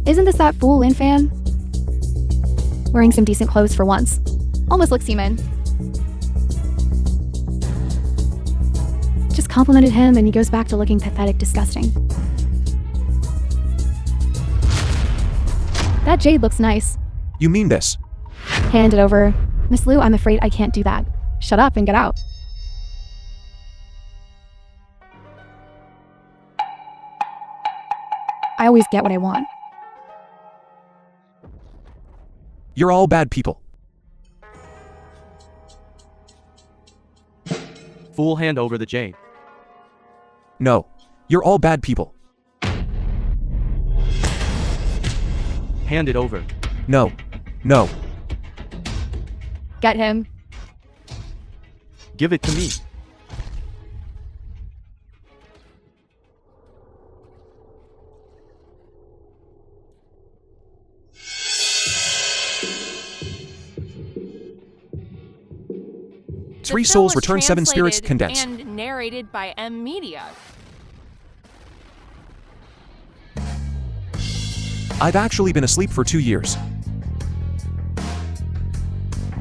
Isn't this that fool Lin fan? Wearing some decent clothes for once. Almost looks human. Just complimented him and he goes back to looking pathetic, disgusting. That jade looks nice. You mean this? Hand it over. Miss Liu, I'm afraid I can't do that. Shut up and get out. I always get what I want. You're all bad people. Fool, hand over the jade. No. You're all bad people. Hand it over. No. No. Get him. Give it to me. Three souls return, seven spirits condense. And narrated by M Media. I've actually been asleep for 2 years.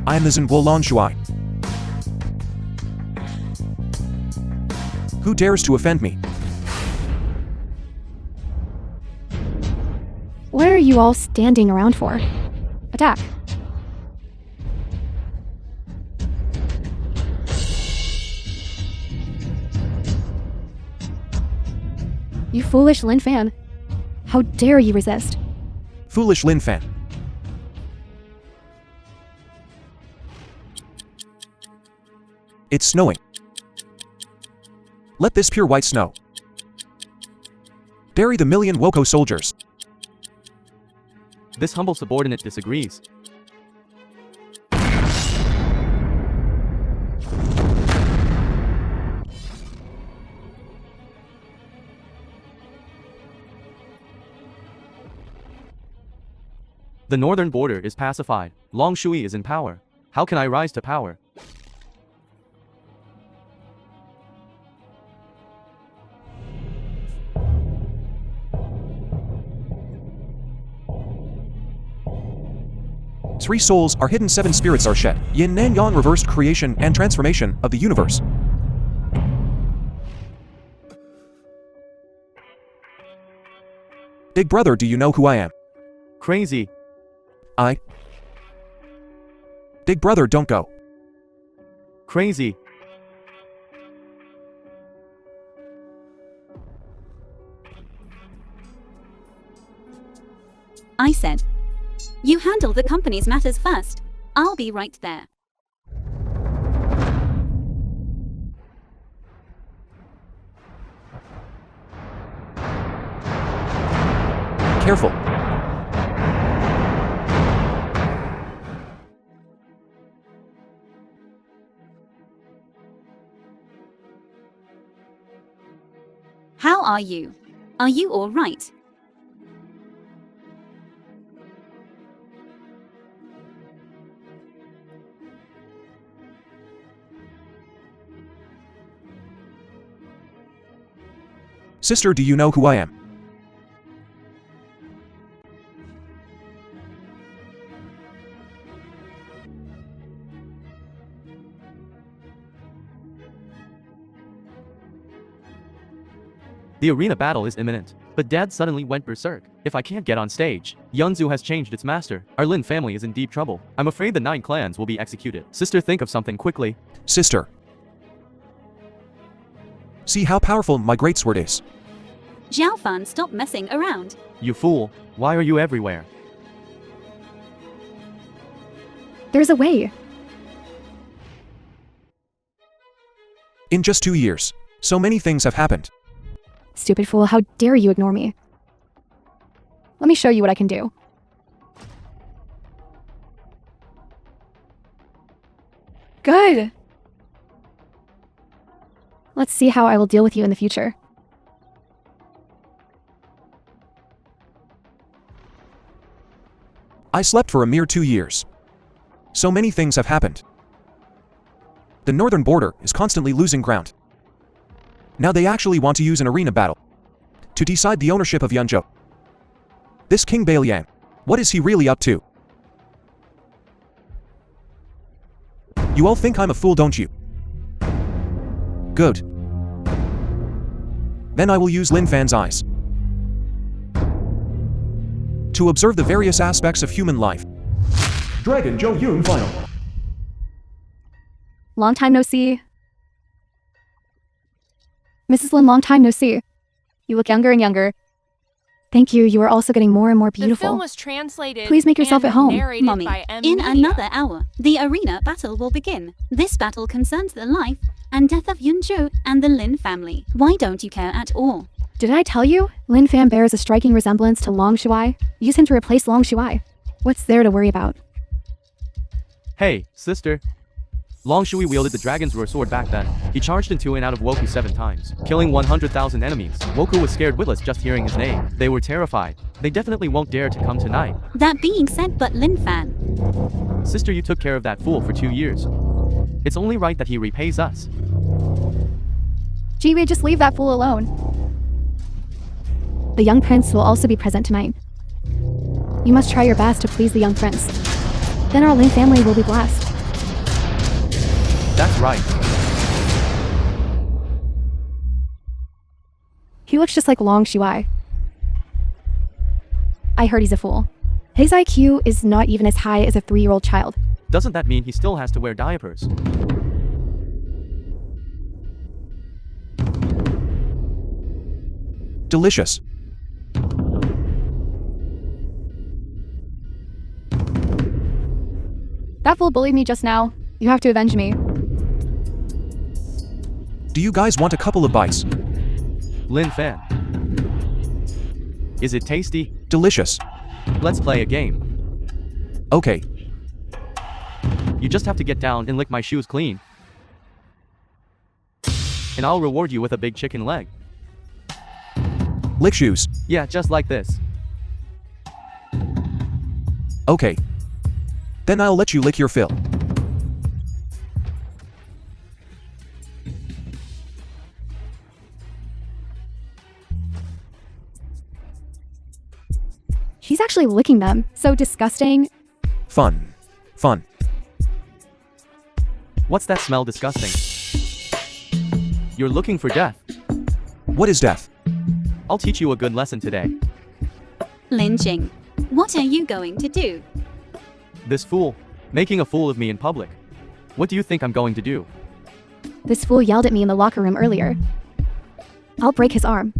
I am the Zhenguolong Shuai. Who dares to offend me? What are you all standing around for? Attack. You foolish Lin fan. How dare you resist? Foolish Lin fan. It's snowing. Let this pure white snow bury the million Woko soldiers. This humble subordinate disagrees. The northern border is pacified. Long Shui is in power. How can I rise to power? Three souls are hidden, seven spirits are shed. Yin and Yang, reversed creation and transformation of the universe. Big brother, do you know who I am? Crazy. Big brother, don't go. Crazy. I said, you handle the company's matters first. I'll be right there. Careful. How are you? Are you all right? Sister, do you know who I am? The arena battle is imminent, but Dad suddenly went berserk. If I can't get on stage, Yunzu has changed its master. Our Lin family is in deep trouble. I'm afraid the 9 clans will be executed. Sister, think of something quickly. Sister. See how powerful my greatsword is. Xiaofan, stop messing around. You fool. Why are you everywhere? There's a way. In just 2 years, so many things have happened. Stupid fool, how dare you ignore me? Let me show you what I can do. Good. Let's see how I will deal with you in the future. I slept for a mere 2 years. So many things have happened. The northern border is constantly losing ground. Now they actually want to use an arena battle to decide the ownership of Yunzhou. This King Bailiang. What is he really up to? You all think I'm a fool, don't you? Good. Then I will use Lin Fan's eyes to observe the various aspects of human life. Dragon Zhou Yun final. Long time no see. Mrs. Lin, long time no see. You look younger and younger. Thank you, you are also getting more and more The film beautiful. was translated Please make yourself and at home. narrated Mommy, by M in Media. another hour, the arena battle will begin. This battle concerns the life and death of Yunzhu and the Lin family. Why don't you care at all? Did I tell you? Lin Fan bears a striking resemblance to Long Shuai. Use him to replace Long Shuai. What's there to worry about? Hey, sister. Long Shui wielded the dragon's roar sword back then. He charged into and out of Woku 7 times, killing 100,000 enemies. Woku was scared witless just hearing his name. They were terrified. They definitely won't dare to come tonight. That being said, but Lin Fan, Sister, you took care of that fool for 2 years. It's only right that he repays us. Jiwei, just leave that fool alone. The young prince will also be present tonight. You must try your best to please the young prince. Then our Lin family will be blessed. That's right. He looks just like Long Shuai. I heard he's a fool. His IQ is not even as high as a 3-year-old child. Doesn't that mean he still has to wear diapers? Delicious. That fool bullied me just now. You have to avenge me. Do you guys want a couple of bites? Lin Fan. Is it tasty? Delicious. Let's play a game. Okay. You just have to get down and lick my shoes clean. And I'll reward you with a big chicken leg. Lick shoes. Yeah, just like this. Okay. Then I'll let you lick your fill. He's actually licking them. So disgusting. Fun. Fun. What's that smell disgusting? You're looking for death. What is death? I'll teach you a good lesson today. Lin Jing, what are you going to do? This fool, making a fool of me in public. What do you think I'm going to do? This fool yelled at me in the locker room earlier. I'll break his arm.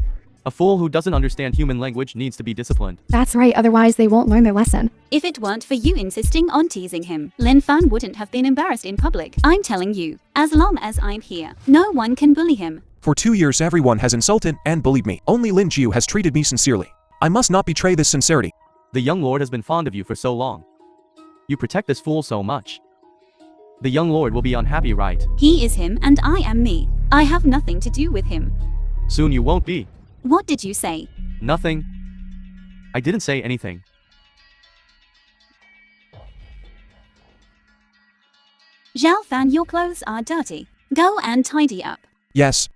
A fool who doesn't understand human language needs to be disciplined. That's right, otherwise they won't learn their lesson. If it weren't for you insisting on teasing him, Lin Fan wouldn't have been embarrassed in public. I'm telling you, as long as I'm here, no one can bully him. For 2 years everyone has insulted and bullied me. Only Lin Jiu has treated me sincerely. I must not betray this sincerity. The young lord has been fond of you for so long. You protect this fool so much. The young lord will be unhappy, right? He is him and I am me. I have nothing to do with him. Soon you won't be. What did you say? Nothing. I didn't say anything. Zhao Fan, your clothes are dirty. Go and tidy up. Yes.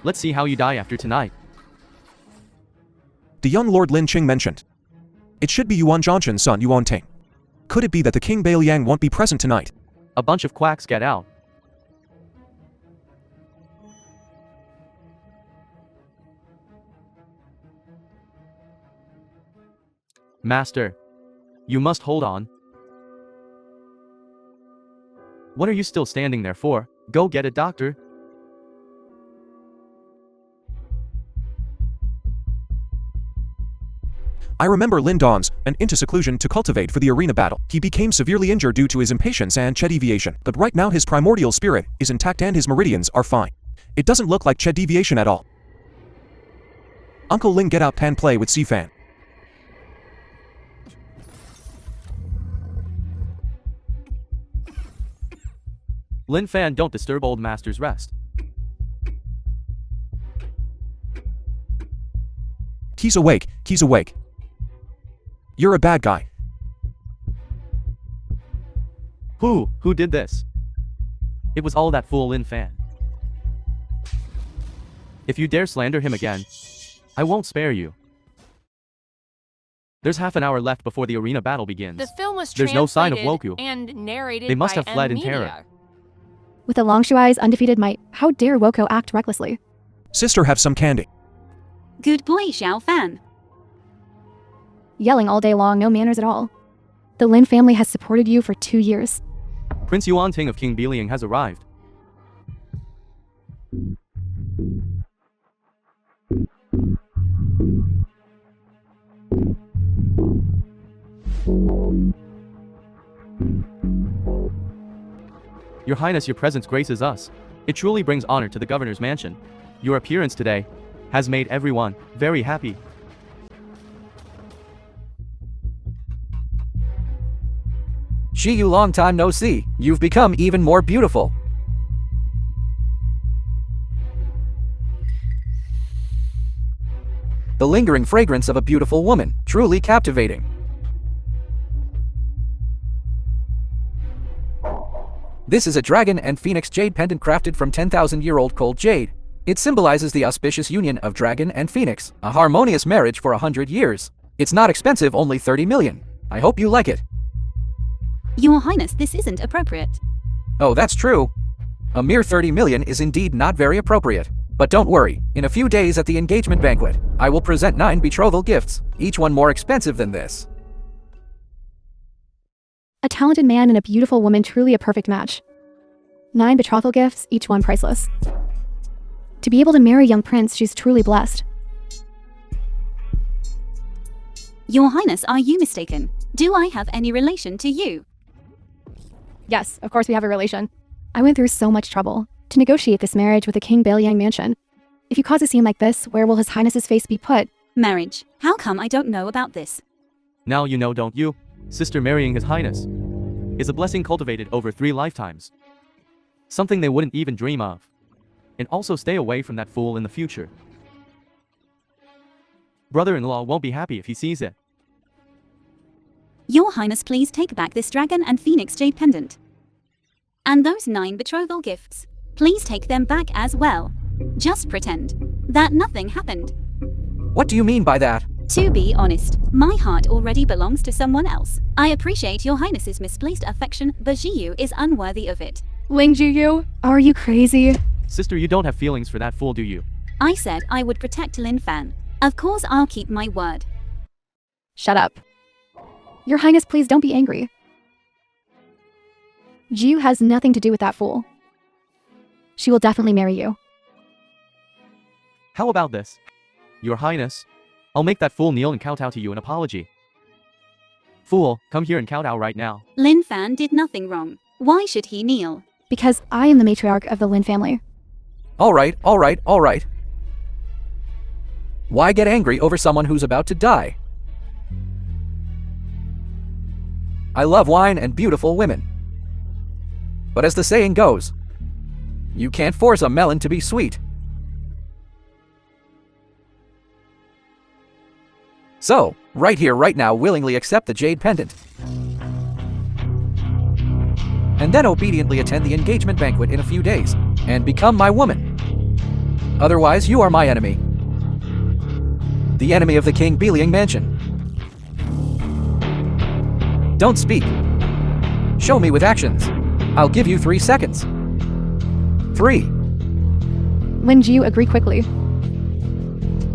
Let's see how you die after tonight. The young Lord Lin Qing mentioned. It should be Yuan Zhangshan's son Yuan Ting. Could it be that the King Bailiang won't be present tonight? A bunch of quacks, get out. Master, you must hold on. What are you still standing there for? Go get a doctor. I remember Lin Don's an into seclusion to cultivate for the arena battle. He became severely injured due to his impatience and Che deviation, but right now his primordial spirit is intact and his meridians are fine. It doesn't look like Che deviation at all. Uncle Lin, get out and play with C-Fan. Lin Fan, don't disturb old master's rest. He's awake, he's awake. You're a bad guy. Who did this? It was all that fool Lin Fan. If you dare slander him again, I won't spare you. There's half an hour left before the arena battle begins. The film was There's no sign of translated Woku. and narrated They must by have fled in Media. terror. With a long eyes, undefeated might, how dare Woko act recklessly? Sister, have some candy. Good boy, Xiao Fan. Yelling all day long, no manners at all. The Lin family has supported you for 2 years. Prince Yuan Ting of King Beliang has arrived. Your Highness, your presence graces us. It truly brings honor to the governor's mansion. Your appearance today has made everyone very happy. Shiyu, long time no see. You've become even more beautiful. The lingering fragrance of a beautiful woman, truly captivating. This is a dragon and phoenix jade pendant crafted from 10,000-year-old cold jade. It symbolizes the auspicious union of dragon and phoenix, a harmonious marriage for 100 years. It's not expensive, only 30 million. I hope you like it. Your Highness, this isn't appropriate. Oh, that's true. A mere 30 million is indeed not very appropriate. But don't worry, in a few days at the engagement banquet, I will present 9 betrothal gifts, each one more expensive than this. A talented man and a beautiful woman, truly a perfect match. 9 betrothal gifts, each one priceless. To be able to marry young prince, she's truly blessed. Your Highness, are you mistaken? Do I have any relation to you? Yes, of course we have a relation. I went through so much trouble to negotiate this marriage with the King Beliang mansion. If you cause a scene like this, where will His Highness's face be put? Marriage. How come I don't know about this? Now you know, don't you? Sister marrying His Highness is a blessing cultivated over 3 lifetimes. Something they wouldn't even dream of. And also stay away from that fool in the future. Brother-in-law won't be happy if he sees it. Your Highness, please take back this dragon and phoenix jade pendant. And those 9 betrothal gifts. Please take them back as well. Just pretend that nothing happened. What do you mean by that? To be honest, my heart already belongs to someone else. I appreciate Your Highness's misplaced affection, but Jiyu is unworthy of it. Ling Jiyu, are you crazy? Sister, you don't have feelings for that fool, do you? I said I would protect Lin Fan. Of course I'll keep my word. Shut up. Your Highness, please don't be angry. Jiyu has nothing to do with that fool. She will definitely marry you. How about this? Your Highness, I'll make that fool kneel and kowtow to you an apology. Fool, come here and kowtow right now. Lin Fan did nothing wrong. Why should he kneel? Because I am the matriarch of the Lin family. Alright. Why get angry over someone who's about to die? I love wine and beautiful women. But as the saying goes, you can't force a melon to be sweet. So, right here, right now, willingly accept the jade pendant. And then obediently attend the engagement banquet in a few days, and become my woman. Otherwise, you are my enemy. The enemy of the King Beliang mansion. Don't speak. Show me with actions. I'll give you 3 seconds. 3. Lin Jiyu, agree quickly.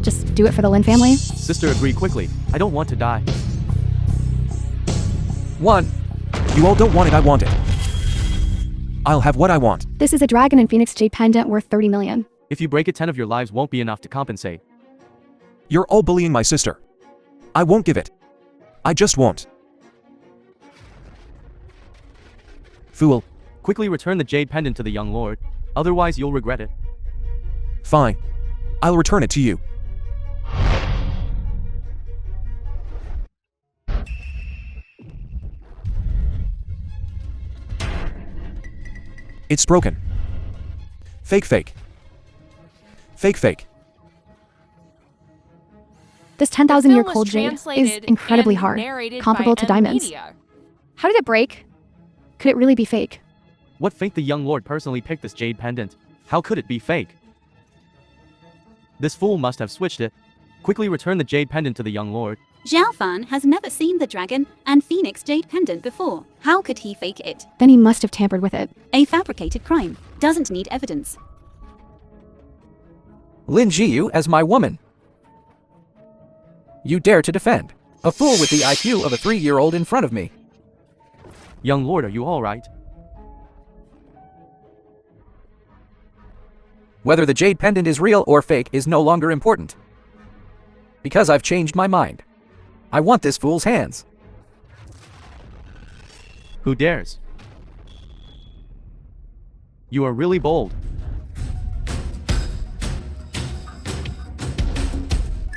Just do it for the Lin family. Sister, agree quickly. I don't want to die. 1. You all don't want it, I want it. I'll have what I want. This is a dragon and phoenix jade pendant worth 30 million. If you break it, 10 of your lives won't be enough to compensate. You're all bullying my sister. I won't give it. I just won't. Fool. Quickly return the jade pendant to the young lord, otherwise you'll regret it. Fine. I'll return it to you. It's broken. Fake. This The 10,000-year film was cold jade is translated incredibly and hard, narrated comparable by to diamonds. Media. How did it break? Could it really be fake? What fake? The young lord personally picked this jade pendant. How could it be fake? This fool must have switched it. Quickly return the jade pendant to the young lord. Zhao Fan has never seen the dragon and phoenix jade pendant before. How could he fake it? Then he must have tampered with it. A fabricated crime doesn't need evidence. Lin Jiyu as my woman. You dare to defend a fool with the IQ of a 3-year-old in front of me. Young lord, are you alright? Whether the jade pendant is real or fake is no longer important. Because I've changed my mind. I want this fool's hands. Who dares? You are really bold.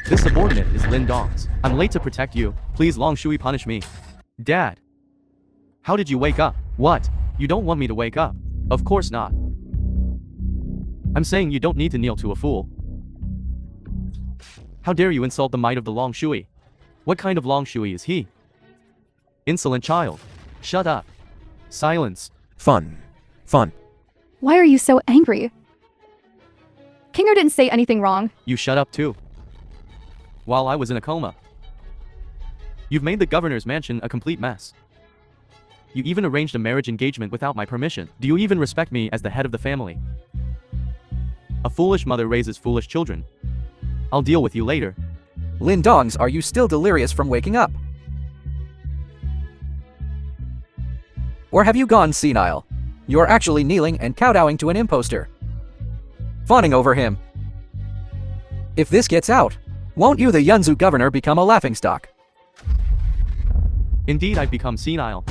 This subordinate is Lin Dong's. I'm late to protect you. Please Long Shui punish me. Dad. How did you wake up? What? You don't want me to wake up? Of course not. I'm saying you don't need to kneel to a fool. How dare you insult the might of the Long Shui? What kind of Long Shui is he? Insolent child. Shut up. Silence. Fun. Fun. Why are you so angry? Kinger didn't say anything wrong. You shut up too. While I was in a coma. You've made the governor's mansion a complete mess. You even arranged a marriage engagement without my permission. Do you even respect me as the head of the family? A foolish mother raises foolish children. I'll deal with you later. Lin Dongs, are you still delirious from waking up? Or have you gone senile? You're actually kneeling and kowtowing to an imposter. Fawning over him. If this gets out, won't you, the Yunzu governor, become a laughingstock? Indeed, I've become senile.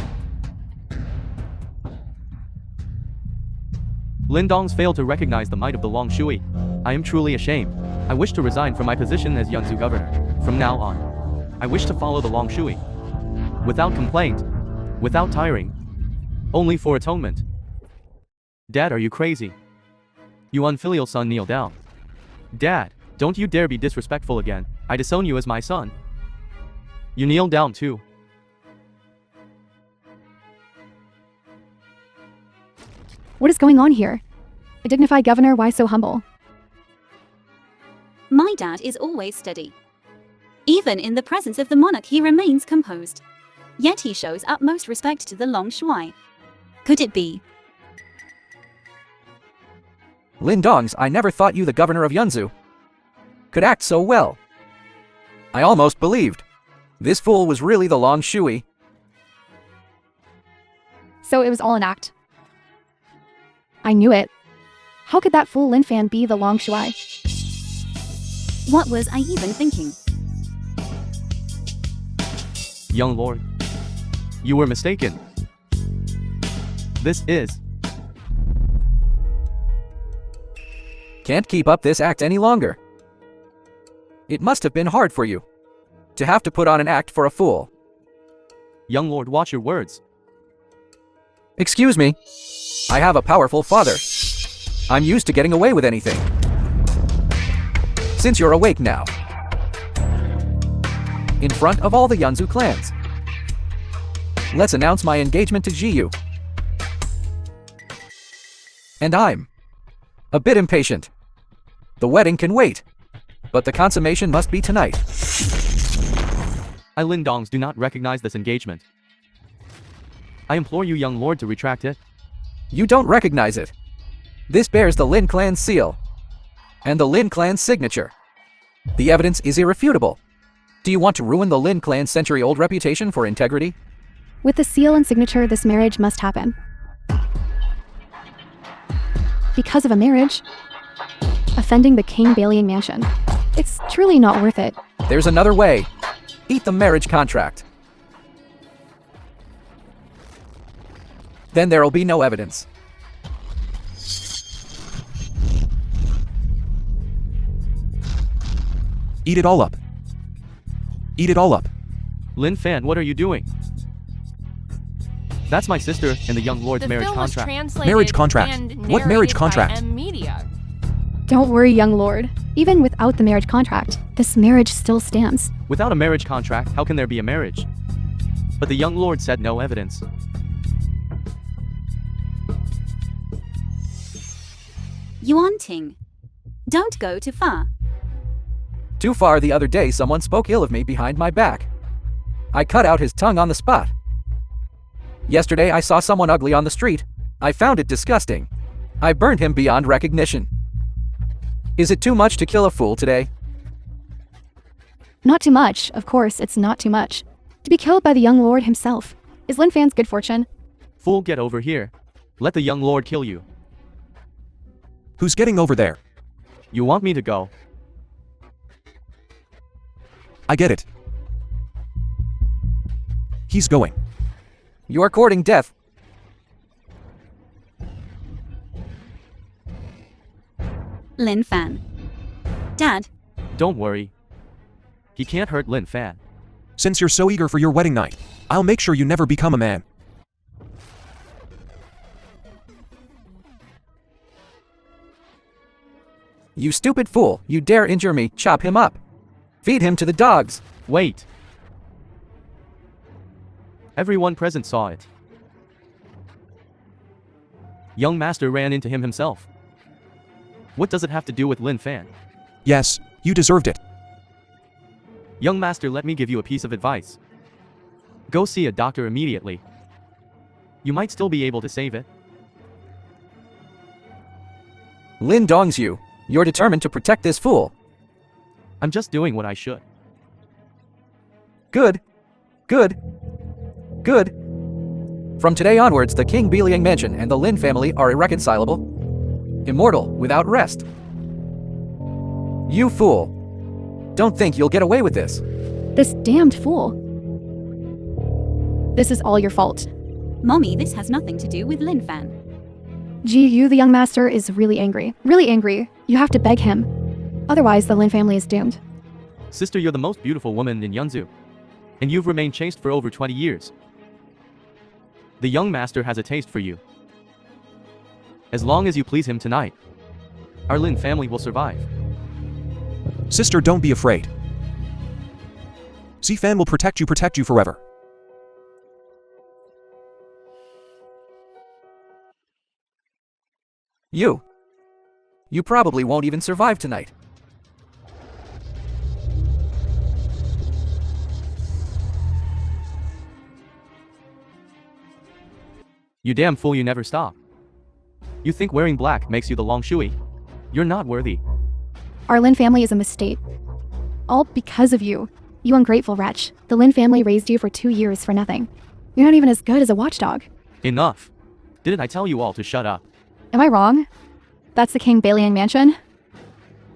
Lin Dongs failed to recognize the might of the Long Shui. I am truly ashamed. I wish to resign from my position as Yunzu governor. From now on, I wish to follow the Long Shui. Without complaint. Without tiring. Only for atonement. Dad, are you crazy? You unfilial son, kneel down. Dad, don't you dare be disrespectful again. I disown you as my son. You kneel down too. What is going on here? A dignified governor, why so humble? My dad is always steady. Even in the presence of the monarch, he remains composed. Yet he shows utmost respect to the Long Shui. Could it be? Lin Dongs, I never thought you, the governor of Yunzu, could act so well. I almost believed. This fool was really the Long Shui. So it was all an act. I knew it. How could that fool Lin Fan be the Long Shui? What was I even thinking? Young lord. You were mistaken. This is... Can't keep up this act any longer. It must have been hard for you to have to put on an act for a fool. Young lord, watch your words. Excuse me. I have a powerful father. I'm used to getting away with anything. Since you're awake now, in front of all the Yunzu clans, let's announce my engagement to Jiyu. And I'm a bit impatient. The wedding can wait, but the consummation must be tonight. I Lin Dongs do not recognize this engagement. I implore you, young lord, to retract it. You don't recognize it. This bears the Lin clan's seal and the Lin clan's signature. The evidence is irrefutable. Do you want to ruin the Lin clan's century-old reputation for integrity? With the seal and signature, this marriage must happen. Because of a marriage, offending the King Balian mansion. It's truly not worth it. There's another way. Eat the marriage contract. Then there'll be no evidence. Eat it all up. Eat it all up. Lin Fan, what are you doing? That's my sister and the young lord's The marriage film was contract. translated Marriage contract. and What marriage narrated by contract? M-Media. Don't worry, young lord. Even without the marriage contract, this marriage still stands. Without a marriage contract, how can there be a marriage? But the young lord said no evidence. Yuan Ting. Don't go too far. Too far. The other day someone spoke ill of me behind my back. I cut out his tongue on the spot. Yesterday I saw someone ugly on the street. I found it disgusting. I burned him beyond recognition. Is it too much to kill a fool today? Not too much. Of course, it's not too much. To be killed by the young lord himself. Is Lin Fan's good fortune? Fool, get over here. Let the young lord kill you. Who's getting over there? You want me to go? I get it. He's going. You are courting death. Lin Fan. Dad, Don't worry. He can't hurt Lin Fan. Since you're so eager for your wedding night, I'll make sure you never become a man. You stupid fool, you dare injure me, chop him up. Feed him to the dogs. Wait. Everyone present saw it. Young master ran into him himself. What does it have to do with Lin Fan? Yes, you deserved it. Young master, let me give you a piece of advice. Go see a doctor immediately. You might still be able to save it. Lin dongs you. You're determined to protect this fool. I'm just doing what I should. Good. Good. Good. From today onwards, the King Biliang Mansion and the Lin family are irreconcilable. Immortal, without rest. You fool. Don't think you'll get away with this. This damned fool. This is all your fault. Mommy, this has nothing to do with Lin Fan. Ji Yu, the young master, is really angry. Really angry. You have to beg him. Otherwise, the Lin family is doomed. Sister, you're the most beautiful woman in Yunzu. And you've remained chaste for over 20 years. The young master has a taste for you. As long as you please him tonight, our Lin family will survive. Sister, don't be afraid. Zifan will protect you forever. You probably won't even survive tonight. You damn fool, you never stop. You think wearing black makes you the long shui? You're not worthy. Our Lin family is a mistake. All because of you. You ungrateful wretch. The Lin family raised you for 2 years for nothing. You're not even as good as a watchdog. Enough. Didn't I tell you all to shut up? Am I wrong? That's the King Biliang Mansion?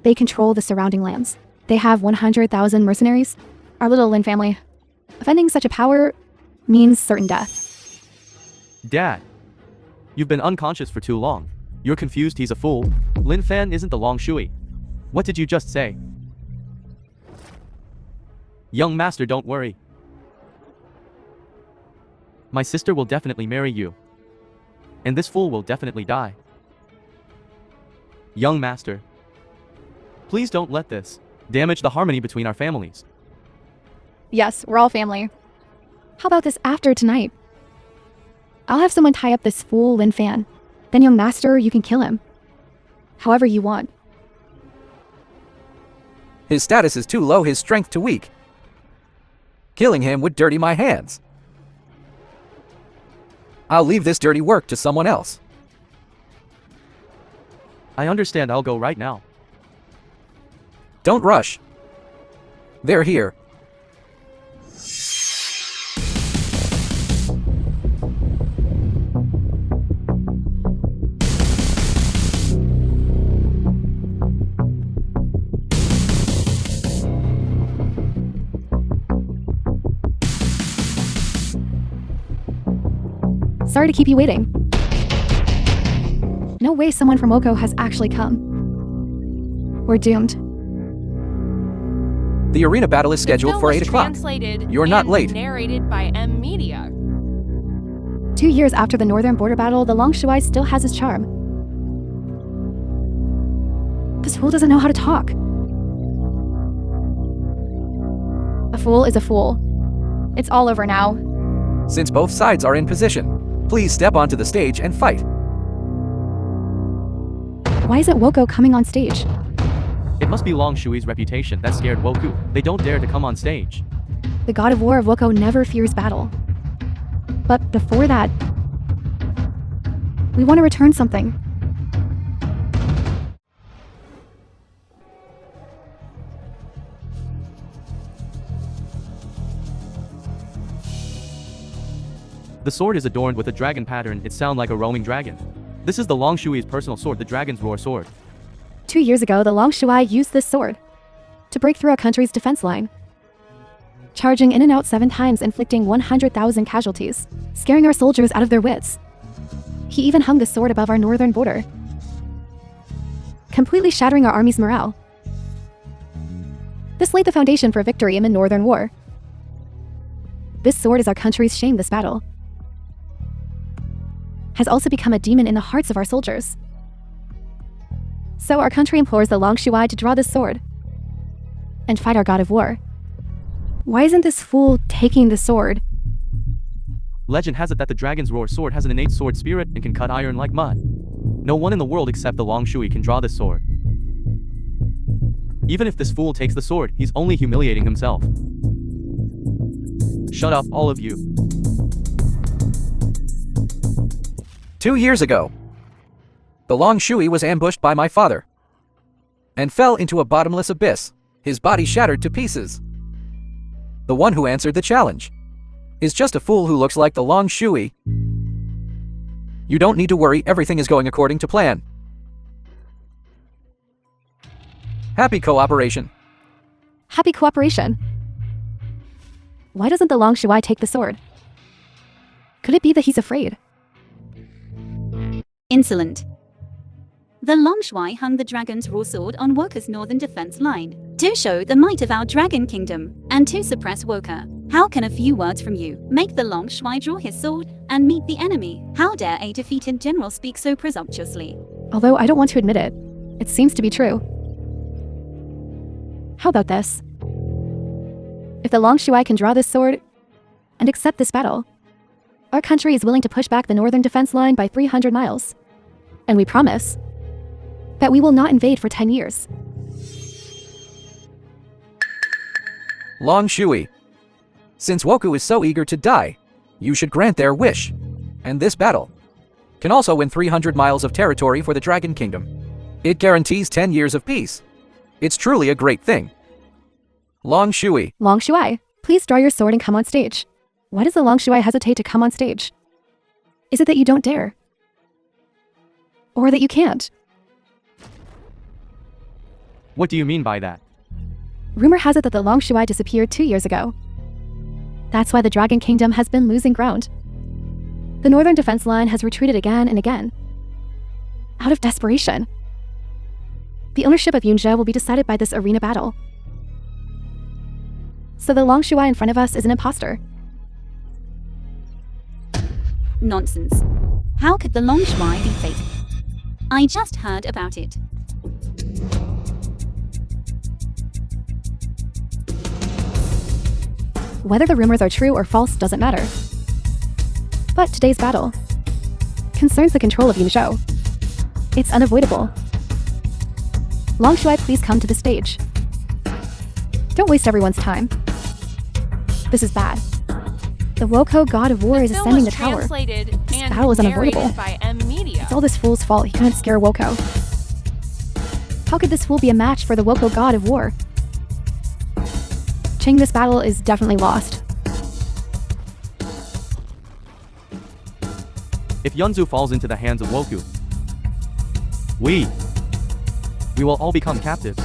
They control the surrounding lands. They have 100,000 mercenaries. Our little Lin family. Offending such a power means certain death. Dad, you've been unconscious for too long. You're confused, he's a fool. Lin Fan isn't the long shui. What did you just say? Young master, don't worry. My sister will definitely marry you. And this fool will definitely die. Young master, please don't let this damage the harmony between our families. Yes, we're all family. How about this after tonight? I'll have someone tie up this fool Lin Fan. Then, young master, you can kill him. However you want. His status is too low, his strength too weak. Killing him would dirty my hands. I'll leave this dirty work to someone else. I understand, I'll go right now. Don't rush. They're here. Sorry to keep you waiting. No way someone from Oko has actually come. We're doomed. The arena battle is scheduled for 8 o'clock. You're not late. Narrated by M Media. 2 years after the northern border battle, the Long Shuai still has his charm. This fool doesn't know how to talk. A fool is a fool. It's all over now. Since both sides are in position, please step onto the stage and fight. Why isn't Woko coming on stage? It must be Long Shui's reputation that scared Woku. They don't dare to come on stage. The god of war of Woko never fears battle. But before that, we want to return something. The sword is adorned with a dragon pattern. It sounds like a roaming dragon. This is the Long Shui's personal sword, the Dragon's Roar sword. 2 years ago, the Long Shuai used this sword to break through our country's defense line, charging in and out 7 times, inflicting 100,000 casualties, scaring our soldiers out of their wits. He even hung the sword above our northern border, completely shattering our army's morale. This laid the foundation for victory in the Northern War. This sword is our country's shame. This battle has also become a demon in the hearts of our soldiers. So our country implores the Long Shuai to draw this sword and fight our god of war. Why isn't this fool taking the sword? Legend has it that the Dragon's Roar sword has an innate sword spirit and can cut iron like mud. No one in the world except the Long Shui can draw this sword. Even if this fool takes the sword, he's only humiliating himself. Shut up, all of you. 2 years ago, the Long Shui was ambushed by my father and fell into a bottomless abyss, his body shattered to pieces. The one who answered the challenge is just a fool who looks like the Long Shui. You don't need to worry, everything is going according to plan. Happy cooperation. Happy cooperation. Why doesn't the Long Shuai take the sword? Could it be that he's afraid? Insolent. The Long Shuai hung the Dragon's Roar sword on Woka's northern defense line to show the might of our Dragon Kingdom and to suppress Woka. How can a few words from you make the Long Shuai draw his sword and meet the enemy? How dare a defeated general speak so presumptuously? Although I don't want to admit it, it seems to be true. How about this? If the Long Shuai can draw this sword and accept this battle, our country is willing to push back the northern defense line by 300 miles. And we promise that we will not invade for 10 years. Long Shui, since Woku is so eager to die, you should grant their wish. And this battle can also win 300 miles of territory for the Dragon Kingdom. It guarantees 10 years of peace. It's truly a great thing. Long Shui. Long Shuai, please draw your sword and come on stage. Why does the Long Shuai hesitate to come on stage? Is it that you don't dare? Or that you can't? What do you mean by that? Rumor has it that the Long Shuai disappeared 2 years ago. That's why the Dragon Kingdom has been losing ground. The northern defense line has retreated again and again, out of desperation. The ownership of Yunzhe will be decided by this arena battle. So the Long Shuai in front of us is an imposter. Nonsense. How could the Long Shuai be fake? I just heard about it. Whether the rumors are true or false doesn't matter. But today's battle concerns the control of Yunzhou. It's unavoidable. Long Shuai, please come to the stage. Don't waste everyone's time. This is bad. The Woko god of war is film ascending was the tower. translated This and battle is unavoidable. narrated by M Media. It's all this fool's fault. He couldn't scare Woko. How could this fool be a match for the Woko god of war? Ching, this battle is definitely lost. If Yunzu falls into the hands of Woku, we will all become captives.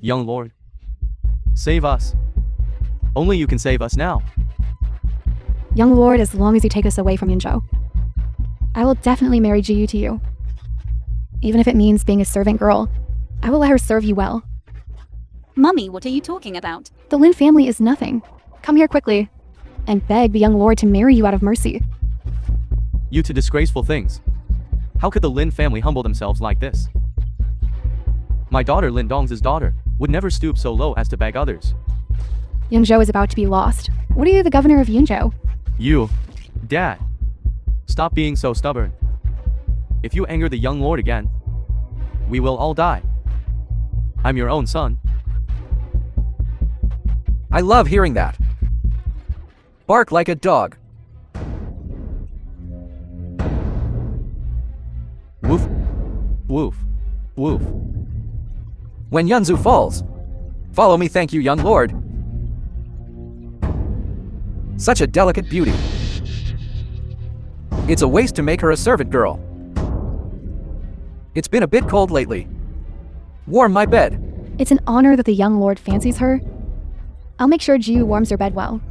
Young lord, save us. Only you can save us now. Young lord, as long as you take us away from Yunzhou, I will definitely marry Jiyu to you. Even if it means being a servant girl, I will let her serve you well. Mummy, what are you talking about? The Lin family is nothing. Come here quickly and beg the young lord to marry you out of mercy. You two disgraceful things. How could the Lin family humble themselves like this? My daughter Lin Dong's daughter would never stoop so low as to beg others. Yunzhou is about to be lost. What are you, the governor of Yunzhou? You, Dad, stop being so stubborn. If you anger the young lord again, we will all die. I'm your own son. I love hearing that. Bark like a dog. Woof. Woof. Woof. When Yunzu falls, follow me, thank you, young lord. Such a delicate beauty. It's a waste to make her a servant girl. It's been a bit cold lately. Warm my bed. It's an honor that the young lord fancies her. I'll make sure Jiu warms her bed well.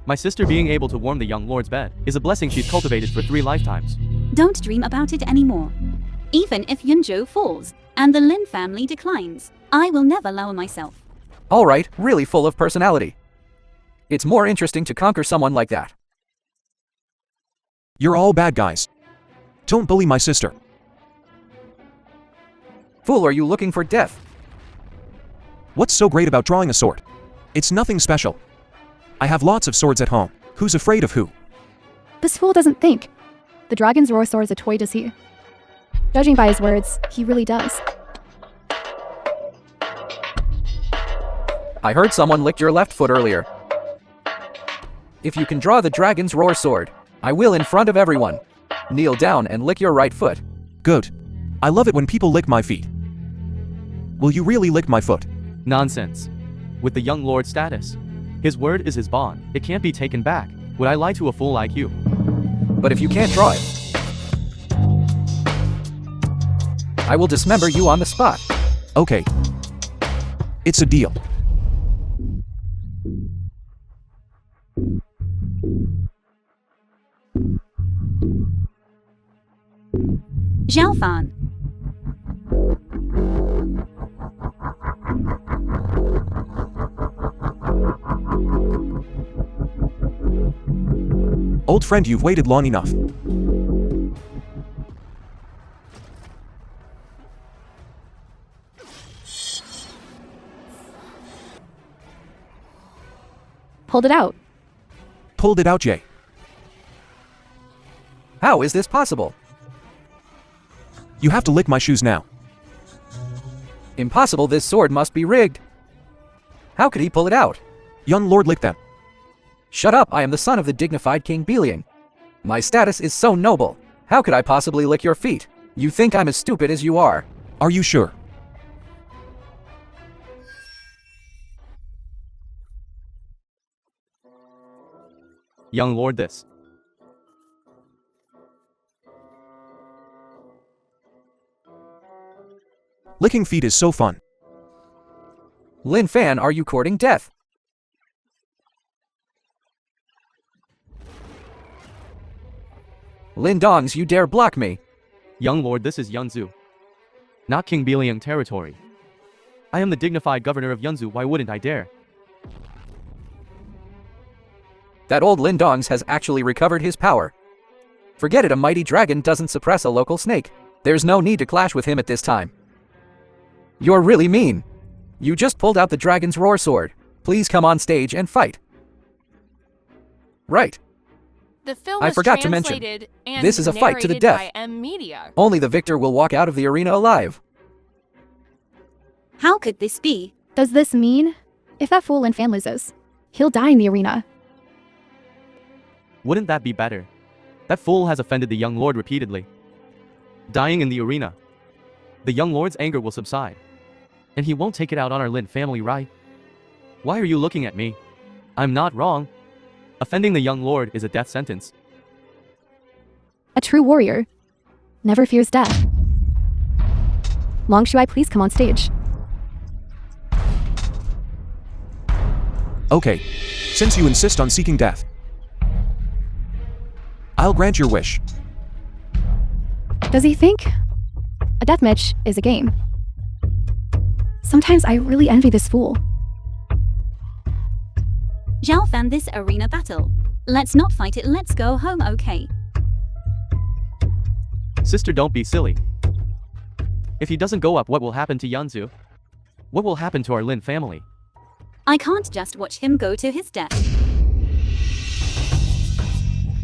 My sister being able to warm the young lord's bed is a blessing she's cultivated for 3 lifetimes. Don't dream about it anymore. Even if Yunzhou falls and the Lin family declines, I will never lower myself. All right, really full of personality. It's more interesting to conquer someone like that. You're all bad guys. Don't bully my sister. Fool, are you looking for death? What's so great about drawing a sword? It's nothing special. I have lots of swords at home. Who's afraid of who? This fool doesn't think. The dragon's roar sword is a toy, does he? Judging by his words, he really does. I heard someone licked your left foot earlier. If you can draw the dragon's roar sword, I will in front of everyone. Kneel down and lick your right foot. Good. I love it when people lick my feet. Will you really lick my foot? Nonsense. With the young lord's status, his word is his bond. It can't be taken back. Would I lie to a fool like you? But if you can't draw it, I will dismember you on the spot. Okay. It's a deal. Zhao Fan. Old friend, you've waited long enough. Pulled it out. Pulled it out, Jay. How is this possible? You have to lick my shoes now. Impossible, this sword must be rigged. How could he pull it out? Young lord, lick them. Shut up, I am the son of the dignified King Beliang. My status is so noble. How could I possibly lick your feet? You think I'm as stupid as you are. Are you sure? Young lord, this. Licking feet is so fun. Lin Fan, are you courting death? Lin Dongs, you dare block me. Young lord, this is Yunzhu. Not King Beliang territory. I am the dignified governor of Yunzhu, why wouldn't I dare? That old Lin Dongs has actually recovered his power. Forget it, a mighty dragon doesn't suppress a local snake. There's no need to clash with him at this time. You're really mean. You just pulled out the dragon's roar sword. Please come on stage and fight. Right. The film I was forgot to mention, translated and this is a fight to the narrated death. by M Media. Only the victor will walk out of the arena alive. How could this be? Does this mean, if that fool Lin Fan loses, he'll die in the arena? Wouldn't that be better? That fool has offended the young lord repeatedly. Dying in the arena. The young lord's anger will subside. And he won't take it out on our Lin family, right? Why are you looking at me? I'm not wrong. Offending the young lord is a death sentence. A true warrior never fears death. Long Shuai, please come on stage. Okay. Since you insist on seeking death, I'll grant your wish. Does he think a deathmatch is a game? Sometimes I really envy this fool. Zhao Fan, this arena battle. Let's not fight it, let's go home, okay? Sister, don't be silly. If he doesn't go up, what will happen to Yunzhu? What will happen to our Lin family? I can't just watch him go to his death.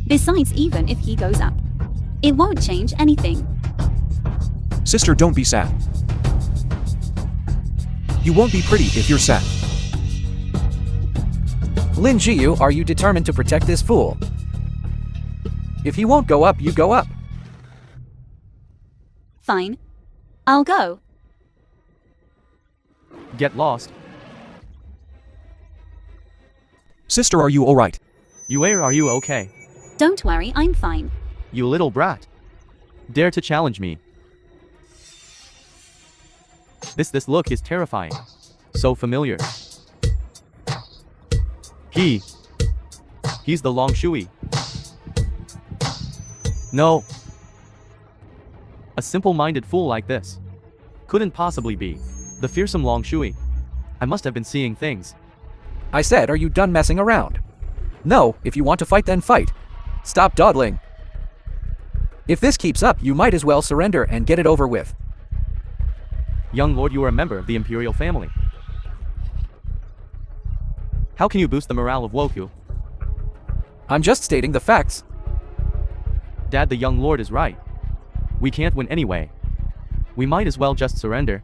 Besides, even if he goes up, it won't change anything. Sister, don't be sad. You won't be pretty if you're sad. Lin Jiyu, are you determined to protect this fool? If he won't go up, you go up. Fine. I'll go. Get lost. Sister, are you alright? Yue, are you okay? Don't worry, I'm fine. You little brat. Dare to challenge me. This look is terrifying. So familiar. He's the Long Shui. No. A simple-minded fool like this couldn't possibly be the fearsome Long Shui. I must have been seeing things. I said, are you done messing around? No, if you want to fight, then fight. Stop dawdling. If this keeps up, you might as well surrender and get it over with. Young lord, you are a member of the imperial family. How can you boost the morale of Woku? I'm just stating the facts. Dad, the young lord is right. We can't win anyway. We might as well just surrender.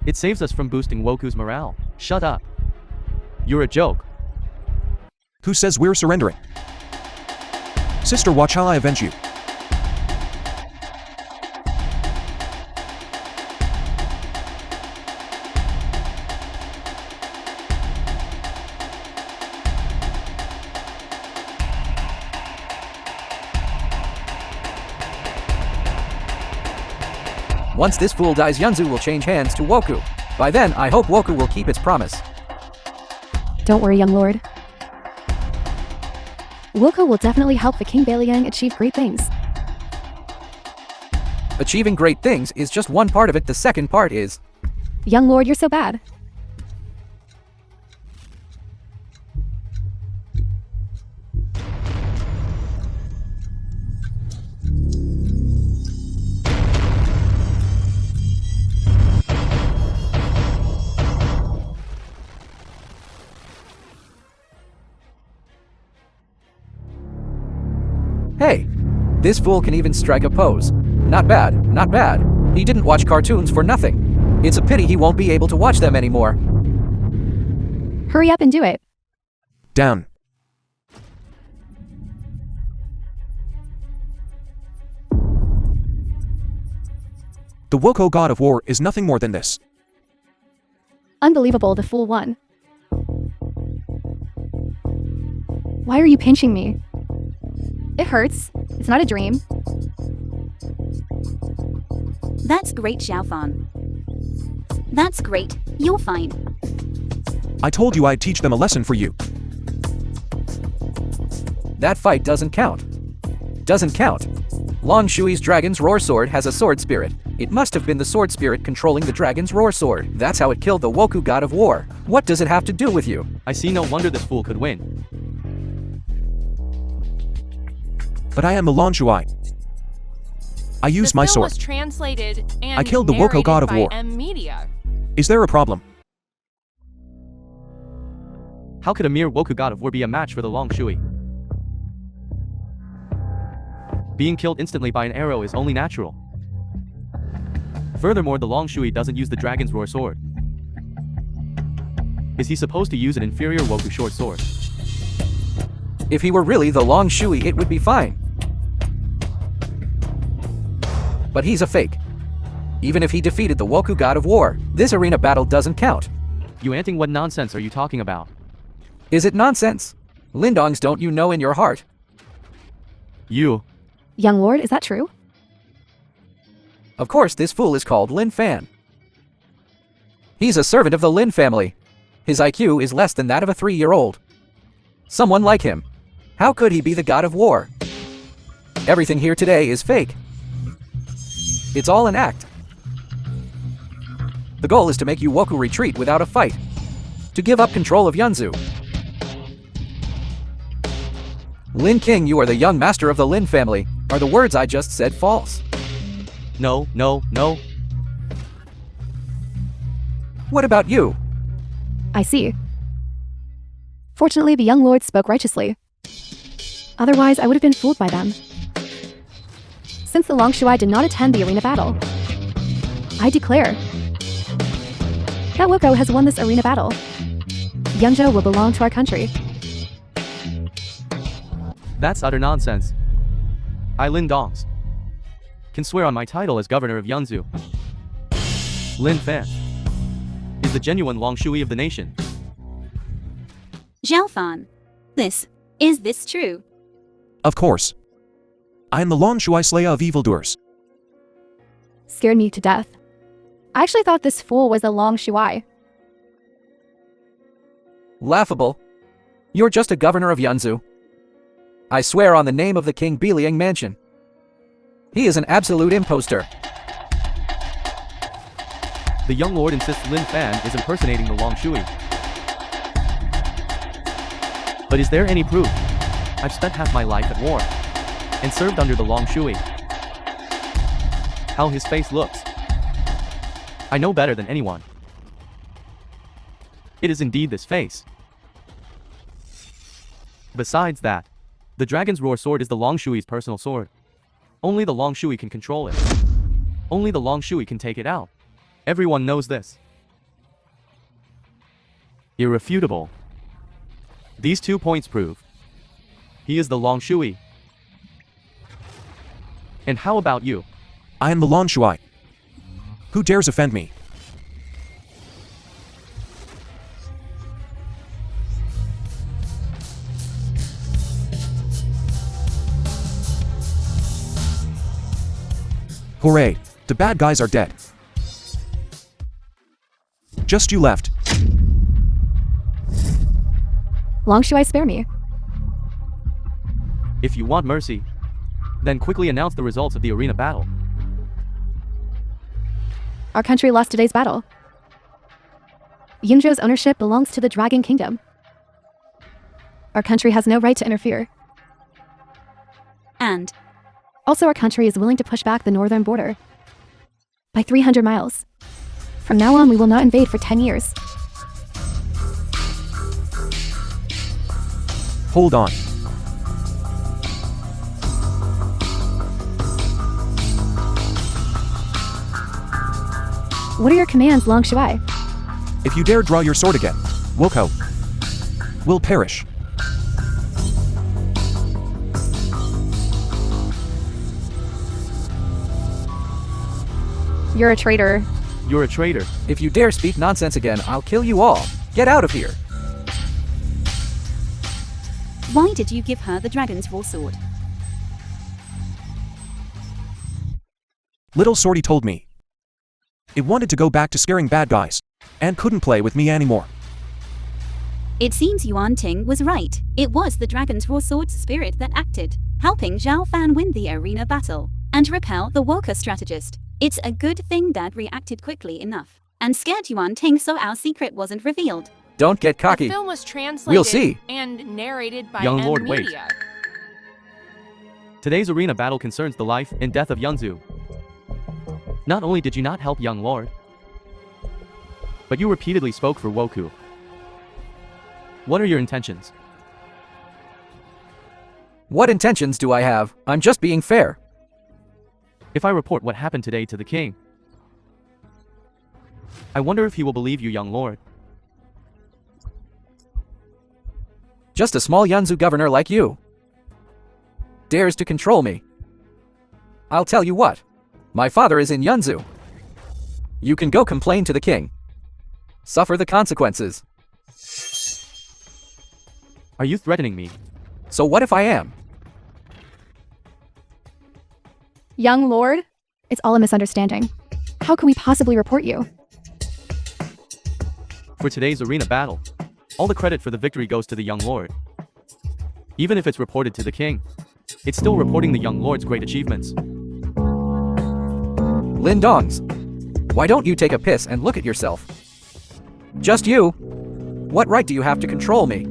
It saves us from boosting Woku's morale. Shut up. You're a joke. Who says we're surrendering? Sister, watch how I avenge you. Once this fool dies, Yunzu will change hands to Woku. By then, I hope Woku will keep its promise. Don't worry, young lord. Woku will definitely help the King Baliang achieve great things. Achieving great things is just one part of it. The second part is... Young lord, you're so bad. Hey, this fool can even strike a pose. Not bad, not bad. He didn't watch cartoons for nothing. It's a pity he won't be able to watch them anymore. Hurry up and do it. Down. The Woko god of war is nothing more than this. Unbelievable, the fool won. Why are you pinching me? It hurts. It's not a dream. That's great, Xiaofan. That's great. You're fine. I told you I'd teach them a lesson for you. That fight doesn't count. Doesn't count. Long Shui's dragon's roar sword has a sword spirit. It must have been the sword spirit controlling the dragon's roar sword. That's how it killed the Woku god of war. What does it have to do with you? I see no wonder this fool could win. But I am a Long Shui. I used my film sword. was translated and I killed the Woko god of narrated war. by Media. Is there a problem? How could a mere Woku god of war be a match for the Long Shui? Being killed instantly by an arrow is only natural. Furthermore, the Long Shui doesn't use the dragon's roar sword. Is he supposed to use an inferior Woku short sword? If he were really the Long Shui, it would be fine. But he's a fake. Even if he defeated the Woku god of war, this arena battle doesn't count. You anting, what nonsense are you talking about? Is it nonsense? Lindongs, don't you know in your heart? You. Young lord, is that true? Of course, this fool is called Lin Fan. He's a servant of the Lin family. His IQ is less than that of a 3-year-old. Someone like him. How could he be the god of war? Everything here today is fake. It's all an act. The goal is to make you Woku retreat without a fight. To give up control of Yunzu. Lin King, you are the young master of the Lin family. Are the words I just said false? No, no, no. What about you? I see. Fortunately, the young lord spoke righteously. Otherwise, I would have been fooled by them. Since the Long Shui did not attend the arena battle, I declare that Woko has won this arena battle. Yunzhou will belong to our country. That's utter nonsense. I, Lin Dongs, can swear on my title as governor of Yunzhou. Lin Fan is the genuine Longshui of the nation. Zhao Fan. Is this true? Of course. I am the Lon Shui Slayer of evildoers. Scared me to death. I actually thought this fool was a Long Shui. Laughable. You're just a governor of Yunzhou. I swear on the name of the King Biliang Mansion. He is an absolute imposter. The young lord insists Lin Fan is impersonating the Longshui. But is there any proof? I've spent half my life at war and served under the Longshui. How his face looks, I know better than anyone. It is indeed this face. Besides that, the Dragon's Roar sword is the Longshui's personal sword. Only the Longshui can control it. Only the Longshui can take it out. Everyone knows this. Irrefutable. These 2 points prove he is the Longshui. And how about you? I am the Lon Shui. Who dares offend me? Hooray! The bad guys are dead. Just you left. Long Shui, spare me. If you want mercy, then quickly announce the results of the arena battle. Our country lost today's battle. Yunzhou's ownership belongs to the Dragon Kingdom. Our country has no right to interfere. And Also, our country is willing to push back the northern border by 300 miles. From now on, we will not invade for 10 years. Hold on. What are your commands, Long Shui? If you dare draw your sword again, Woko will perish. You're a traitor. You're a traitor. If you dare speak nonsense again, I'll kill you all. Get out of here. why did you give her the Dragon's Roar sword? Little Sortie told me it wanted to go back to scaring bad guys and couldn't play with me anymore. It seems Yuan Ting was right. It was the Dragon's Roar sword's spirit that acted, helping Zhao Fan win the arena battle and repel the Worker strategist. It's a good thing Dad reacted quickly enough and scared Yuan Ting so our secret wasn't revealed. Don't get cocky. The film was translated We'll see. and narrated by Young M Lord, wait. Media. Today's arena battle concerns the life and death of Yunzhu. Not only did you not help Young Lord, but you repeatedly spoke for Woku. What are your intentions? What intentions do I have? I'm just being fair. If I report what happened today to the king, I wonder if he will believe you, Young Lord. Just a small Yunzhu governor like you dares to control me. I'll tell you what. My father is in Yunzhu. You can go complain to the king. Suffer the consequences. Are you threatening me? So what if I am? Young Lord, it's all a misunderstanding. How can we possibly report you? For today's arena battle, all the credit for the victory goes to the Young Lord. Even if it's reported to the king, it's still reporting the Young Lord's great achievements. Lindongs, why don't you take a piss and look at yourself? Just you? What right do you have to control me?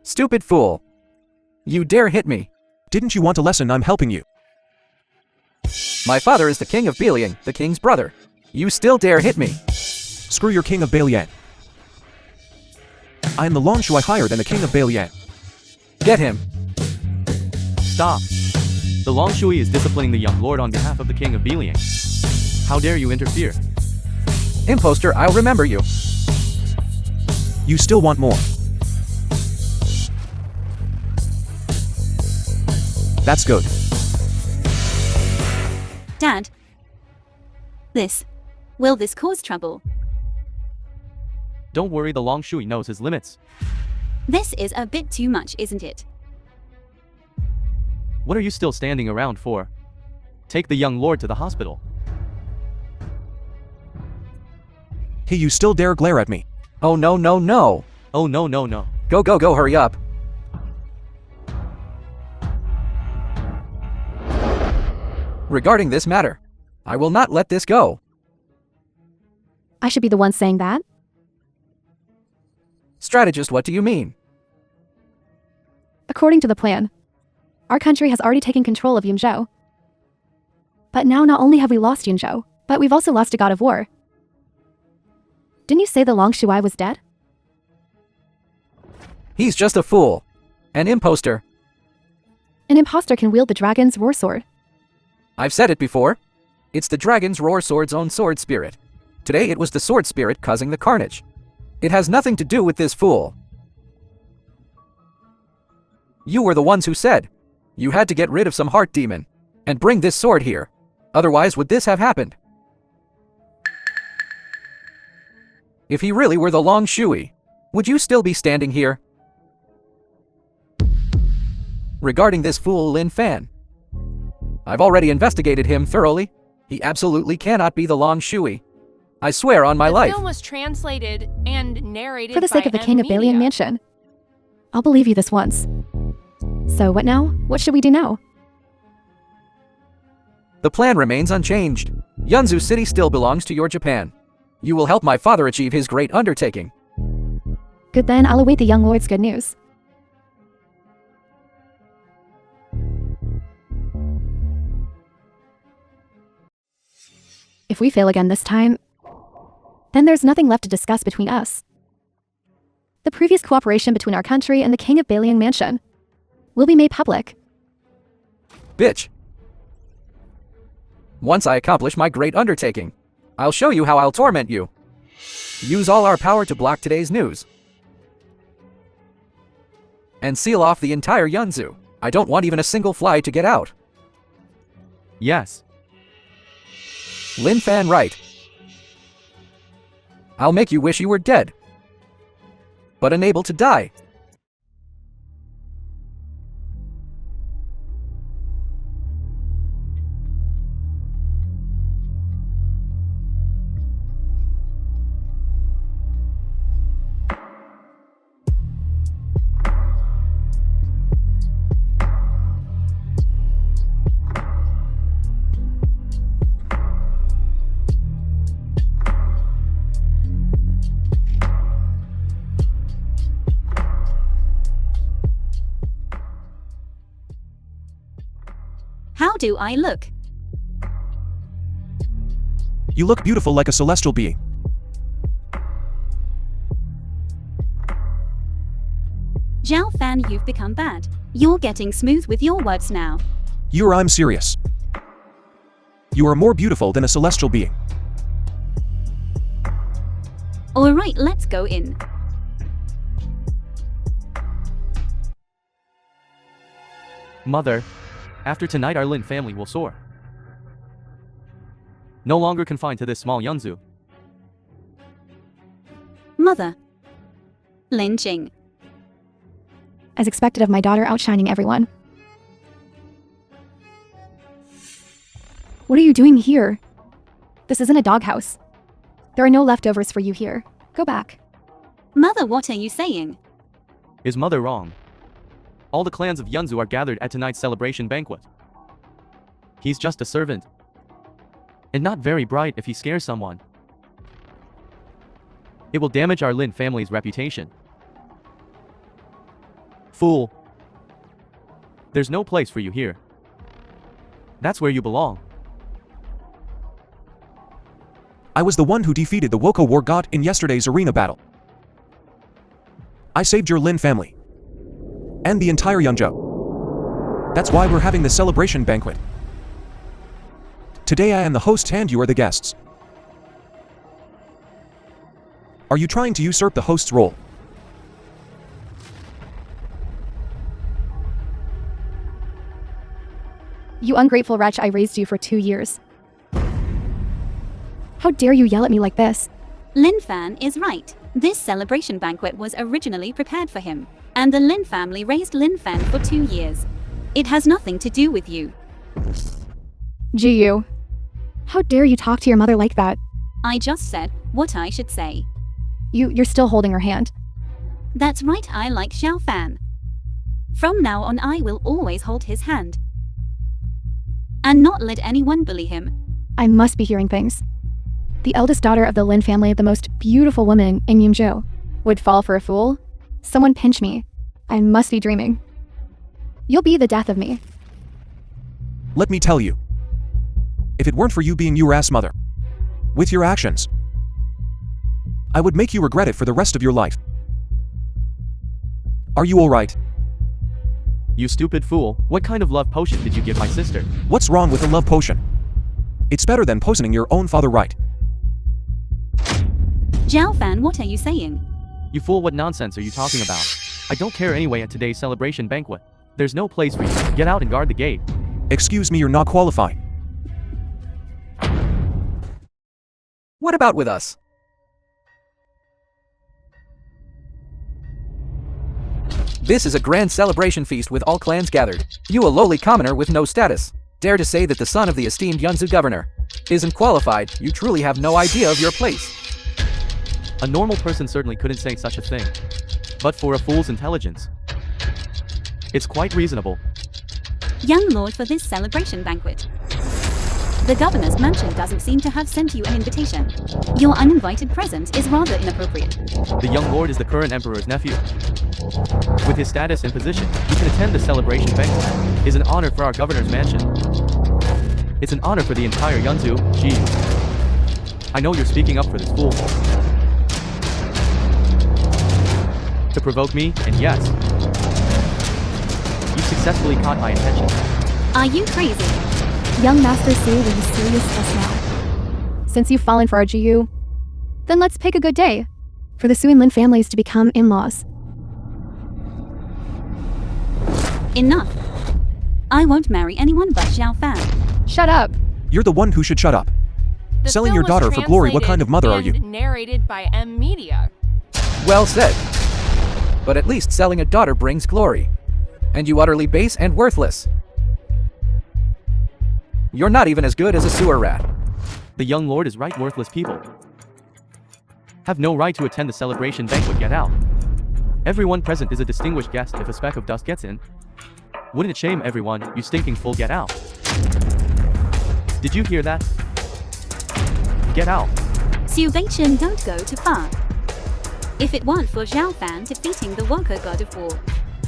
Stupid fool. You dare hit me. Didn't you want a lesson? I'm helping you. My father is the king of Biliang, the king's brother. You still dare hit me. Screw your king of Balian. I am the Long Shui higher than the king of Balian. Get him. Stop. The Longshui is disciplining the young lord on behalf of the king of Beliang. How dare you interfere? Imposter, I'll remember you. You still want more. That's good. Dad. Will this cause trouble? Don't worry, the Longshui knows his limits. This is a bit too much, isn't it? What are you still standing around for? Take the young lord to the hospital. Hey, you still dare glare at me? Oh no no no. Oh no no no. Go go go, hurry up. Regarding this matter, I will not let this go. I should be the one saying that. Strategist, what do you mean? According to the plan, our country has already taken control of Yunzhou. But now not only have we lost Yunzhou, but we've also lost a god of war. Didn't you say the Longshui was dead? He's just a fool. An imposter. An imposter can wield the dragon's roar sword. I've said it before. It's the dragon's roar sword's own sword spirit. Today it was the sword spirit causing the carnage. It has nothing to do with this fool. You were the ones who said you had to get rid of some heart demon and bring this sword here. Otherwise, would this have happened? If he really were the Longshui, would you still be standing here? Regarding this fool Lin Fan, I've already investigated him thoroughly. He absolutely cannot be the Longshui. I swear on my life. The film was translated and narrated For the sake by of the king of Media. Balian Mansion. I'll believe you this once. So what now? What should we do now? The plan remains unchanged. Yunzhou City still belongs to your Japan. You will help my father achieve his great undertaking. Good then, I'll await the young lord's good news. If we fail again this time, then there's nothing left to discuss between us. The previous cooperation between our country and the king of Balian Mansion will be made public. Bitch. Once I accomplish my great undertaking, I'll show you how I'll torment you. Use all our power to block today's news. And seal off the entire Yunzhou. I don't want even a single fly to get out. Yes. Lin Fan right. I'll make you wish you were dead, but unable to die. How do I look? You look beautiful like a celestial being. Zhao Fan, you've become bad. You're getting smooth with your words now. I'm serious. You are more beautiful than a celestial being. Alright, let's go in. Mother, after tonight our Lin family will soar. No longer confined to this small Yunzhou. Mother. Lin Jing. As expected of my daughter outshining everyone. What are you doing here? This isn't a doghouse. There are no leftovers for you here. Go back. Mother, what are you saying? Is mother wrong? All the clans of Yunzhou are gathered at tonight's celebration banquet. He's just a servant. And not very bright if he scares someone. It will damage our Lin family's reputation. Fool. There's no place for you here. That's where you belong. I was the one who defeated the Woko War God in yesterday's arena battle. I saved your Lin family. and the entire Yunzhou. That's why we're having the celebration banquet. Today I am the host and you are the guests. Are you trying to usurp the host's role? You ungrateful wretch, I raised you for 2 years. How dare you yell at me like this? Lin Fan is right. This celebration banquet was originally prepared for him, and the Lin family raised Lin Fan for 2 years. It has nothing to do with you. Jiyu. How dare you talk to your mother like that? I just said what I should say. You're still holding her hand. That's right, I like Xiao Fan. From now on I will always hold his hand. And not let anyone bully him. I must be hearing things. The eldest daughter of the Lin family, the most beautiful woman in Yunzhou, would fall for a fool? Someone pinch me. I must be dreaming. You'll be the death of me. Let me tell you. If it weren't for you being your ass mother, with your actions, I would make you regret it for the rest of your life. Are you alright? You stupid fool, what kind of love potion did you give my sister? What's wrong with a love potion? It's better than poisoning your own father, right? Xiao Fan, what are you saying? You fool, what nonsense are you talking about? I don't care anyway at today's celebration banquet. There's no place for you. Get out and guard the gate. Excuse me, you're not qualified. What about with us? This is a grand celebration feast with all clans gathered. You, a lowly commoner with no status, dare to say that the son of the esteemed Yunzhou governor isn't qualified. You truly have no idea of your place. A normal person certainly couldn't say such a thing. But for a fool's intelligence, it's quite reasonable. Young lord, for this celebration banquet, the governor's mansion doesn't seem to have sent you an invitation. Your uninvited presence is rather inappropriate. The young lord is the current emperor's nephew. With his status and position, he can attend the celebration banquet. It's an honor for our governor's mansion. It's an honor for the entire Yunzhou. Gee. I know you're speaking up for this fool. To provoke me, and yes, you successfully caught my attention. Are you crazy? Young Master Su, will you serious just now? Since you've fallen for our Jiyu, then let's pick a good day for the Su and Lin families to become in-laws. Enough. I won't marry anyone but Xiao Fan. Shut up. You're the one who should shut up. The Selling film your was daughter for glory, what kind of mother are translated you? and narrated by M Media. Well said. But at least selling a daughter brings glory. And you utterly base and worthless. You're not even as good as a sewer rat. The young lord is right, worthless people have no right to attend the celebration banquet. Get out. Everyone present is a distinguished guest. If a speck of dust gets in, wouldn't it shame everyone? You stinking fool, get out. Did you hear that? Get out. Su Beichen, don't go too far. If it weren't for Xiao Fan defeating the worker god of war,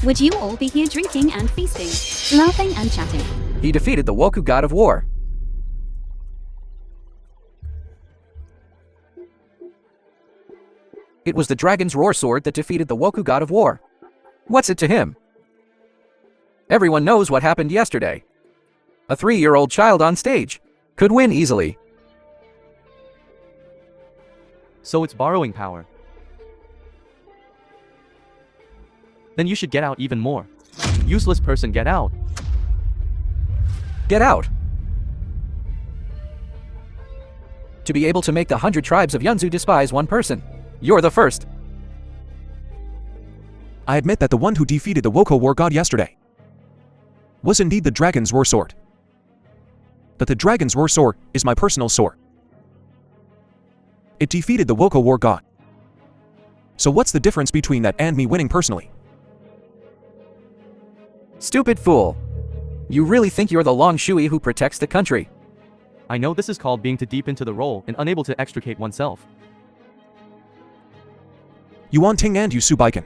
would you all be here drinking and feasting, laughing and chatting? He defeated the Woku god of war. It was the dragon's roar sword that defeated the Woku god of war. What's it to him? Everyone knows what happened yesterday. A 3-year-old child on stage could win easily. So it's borrowing power. Then you should get out even more. Useless person, get out. Get out. To be able to make the 100 tribes of Yunzhou despise one person. You're the first. I admit that the one who defeated the Woko war god yesterday was indeed the dragon's roar sword. But the dragon's roar sword is my personal sword. It defeated the Woko war god. So what's the difference between that and me winning personally? Stupid fool. You really think you're the Long Shui who protects the country? I know this is called being too deep into the role and unable to extricate oneself. Yuan Ting and Yu Su Baiken.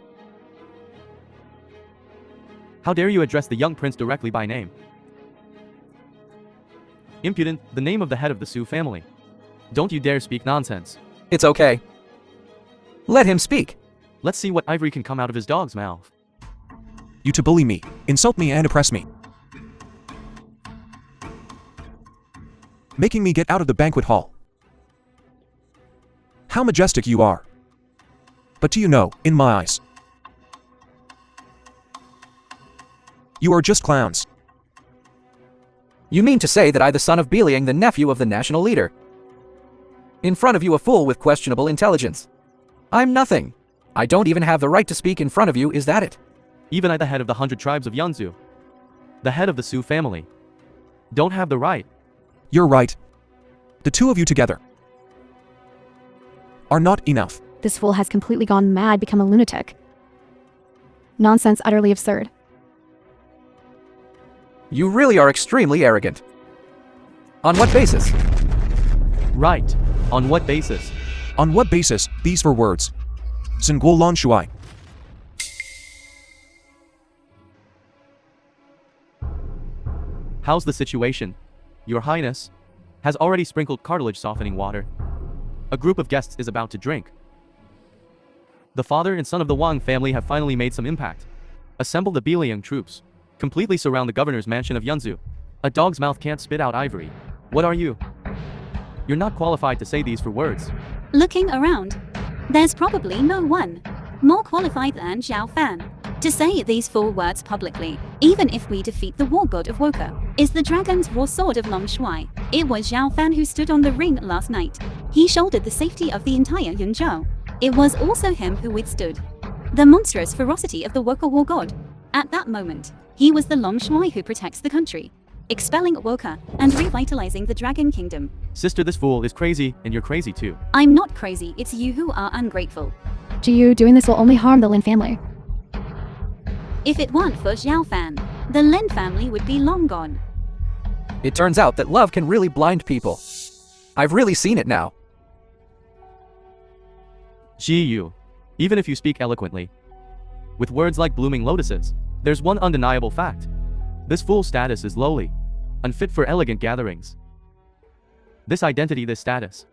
How dare you address the young prince directly by name? Impudent, the name of the head of the Su family. Don't you dare speak nonsense. It's okay. Let him speak. Let's see what ivory can come out of his dog's mouth. You to bully me, insult me and oppress me. Making me get out of the banquet hall. How majestic you are. But do you know, in my eyes, you are just clowns. You mean to say that I, the son of Beliang, the nephew of the national leader, in front of you a fool with questionable intelligence? I'm nothing. I don't even have the right to speak in front of you, is that it? Even I, the head of the 100 tribes of Yunzu, the head of the Su family, don't have the right. You're right. The two of you together are not enough. This fool has completely gone mad, become a lunatic. Nonsense, utterly absurd. You really are extremely arrogant. On what basis? Right. On what basis? On what basis? These four words. Singguo Lan Shuai. How's the situation? Your Highness has already sprinkled cartilage softening water. A group of guests is about to drink. The father and son of the Wang family have finally made some impact. Assemble the Beliang troops. Completely surround the governor's mansion of Yunzu. A dog's mouth can't spit out ivory. What are you? You're not qualified to say these for words. Looking around, there's probably no one more qualified than Zhao Fan to say these four words publicly. Even if we defeat the war god of Woka, is the dragon's raw sword of Long Shuai. It was Zhao Fan who stood on the ring last night. He shouldered the safety of the entire Yunzhou. It was also him who withstood the monstrous ferocity of the Woka war god. At that moment, he was the Long Shuai who protects the country, expelling Woka and revitalizing the Dragon Kingdom. Sister, this fool is crazy, and you're crazy too. I'm not crazy, it's you who are ungrateful. Jiyu, doing this will only harm the Lin family. If it weren't for Zhao Fan, the Lin family would be long gone. It turns out that love can really blind people. I've really seen it now. Yu, even if you speak eloquently, with words like blooming lotuses, there's one undeniable fact. This fool's status is lowly, unfit for elegant gatherings. This identity, this status,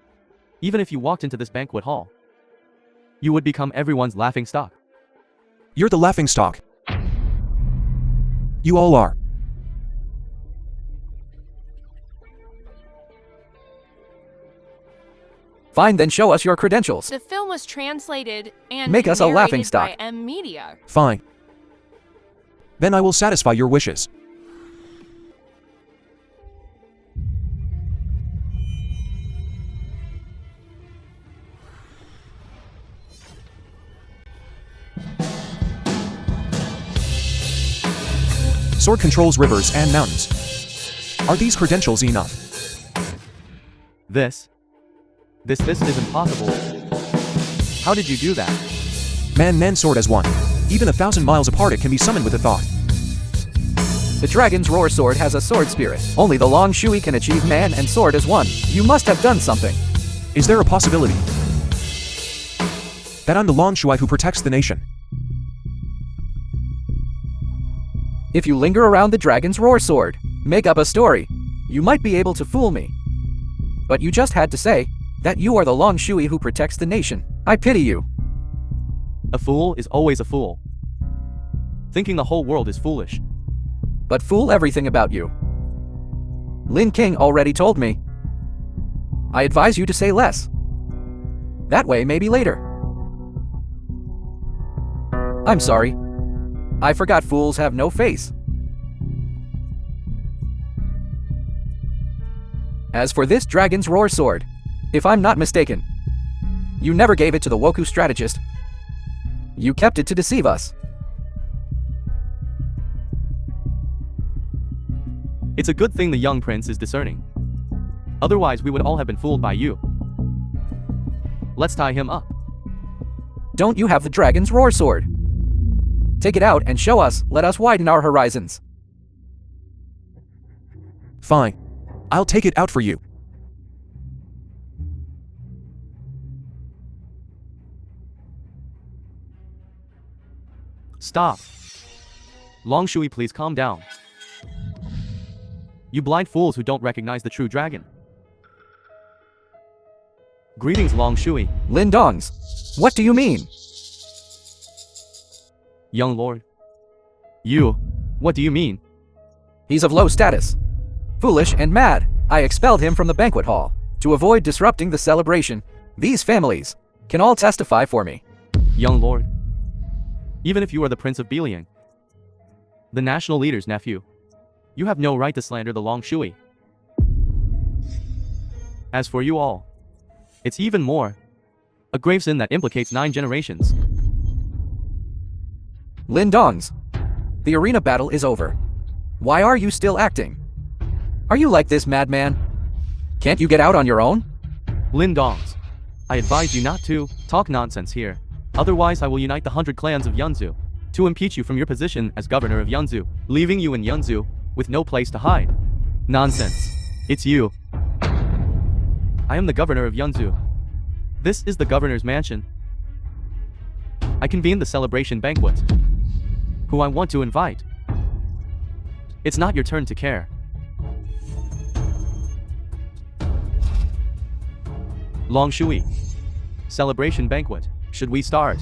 even if you walked into this banquet hall, you would become everyone's laughing stock. You're the laughing stock. You all are. Fine, then show us your credentials. The film was translated and Make us a laughing narrated stock. by M Media. Fine. Then I will satisfy your wishes. Sword controls rivers and mountains. Are these credentials enough? This is impossible. How did you do that? Man sword as one. Even 1,000 miles apart it can be summoned with a thought. The dragon's roar sword has a sword spirit. Only the Long Shui can achieve man and sword as one. You must have done something. Is there a possibility that I'm the Lan Shuai who protects the nation? If you linger around the dragon's roar sword, make up a story, you might be able to fool me. But you just had to say that you are the Long Shui who protects the nation. I pity you. A fool is always a fool. Thinking the whole world is foolish. But fool everything about you. Lin King already told me. I advise you to say less. That way, maybe later. I'm sorry. I forgot fools have no face. As for this dragon's roar sword, if I'm not mistaken, you never gave it to the Woku strategist. You kept it to deceive us. It's a good thing the young prince is discerning. Otherwise, we would all have been fooled by you. Let's tie him up. Don't you have the dragon's roar sword? Take it out and show us, let us widen our horizons. Fine. I'll take it out for you. Stop. Long Shui, please calm down. You blind fools who don't recognize the true dragon. Greetings, Long Shui. Lin Dongs, what do you mean? Young lord. You? What do you mean? He's of low status. Foolish and mad. I expelled him from the banquet hall to avoid disrupting the celebration. These families can all testify for me. Young lord. Even if you are the Prince of Beliang, the national leader's nephew, you have no right to slander the Long Shui. As for you all, it's even more a grave sin that implicates 9 generations. Lin Dongs, the arena battle is over. Why are you still acting? Are you like this madman? Can't you get out on your own? Lin Dongs, I advise you not to talk nonsense here. Otherwise I will unite the 100 clans of Yunzu to impeach you from your position as governor of Yunzu, leaving you in Yunzu with no place to hide. Nonsense. It's you. I am the governor of Yunzu. This is the governor's mansion. I convene the celebration banquet. Who I want to invite. It's not your turn to care. Long Shui. Celebration banquet. Should we start?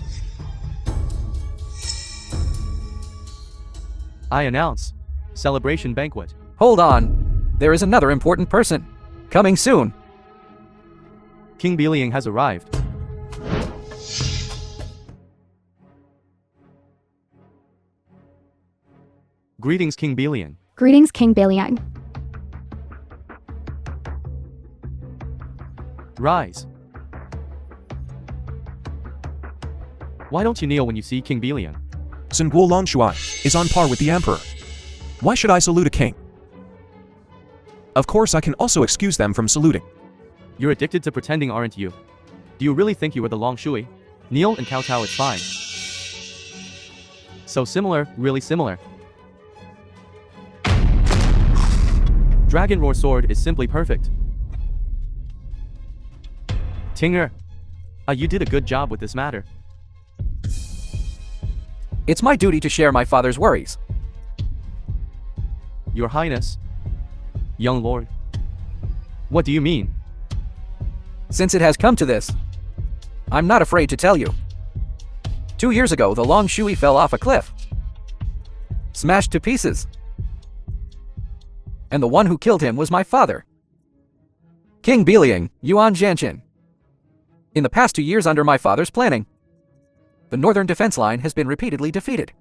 I announce. Celebration banquet. Hold on. There is another important person. Coming soon. King Beliang has arrived. Greetings, King Beliang. Greetings, King Beliang. Rise. Why don't you kneel when you see King Beliang? Sun Guolong Shuai is on par with the emperor. Why should I salute a king? Of course I can also excuse them from saluting. You're addicted to pretending, aren't you? Do you really think you are the Long Shui? Kneel and kowtow, it's fine. So similar, really similar. Dragon Roar Sword is simply perfect. Tinger, you did a good job with this matter. It's my duty to share my father's worries. Your Highness. Young Lord. What do you mean? Since it has come to this, I'm not afraid to tell you. 2 years ago, the Long Shui fell off a cliff. Smashed to pieces. And the one who killed him was my father. King Beliang, Yuan Jianshin. In the past 2 years under my father's planning, the northern defense line has been repeatedly defeated.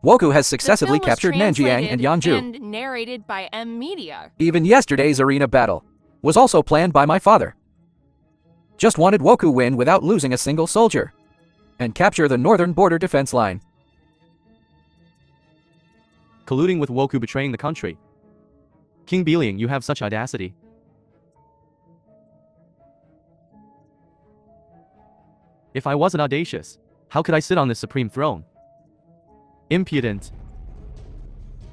Woku has successively captured Nanjiang and Yanju. And narrated by M Media. Even yesterday's arena battle was also planned by my father. Just wanted Woku win without losing a single soldier, and capture the northern border defense line. Colluding with Woku, betraying the country. King Beliang, you have such audacity. If I wasn't audacious, how could I sit on this supreme throne? Impudent.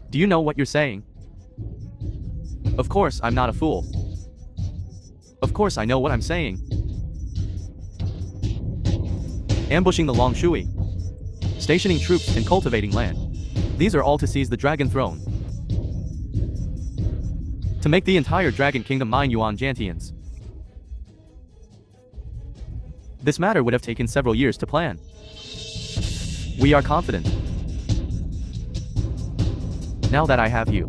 Do you know what you're saying? Of course, I'm not a fool. Of course, I know what I'm saying. Ambushing the Long Shui. Stationing troops and cultivating land. These are all to seize the Dragon Throne. To make the entire Dragon Kingdom mine, Yuan Jantians. This matter would have taken several years to plan. We are confident. Now that I have you,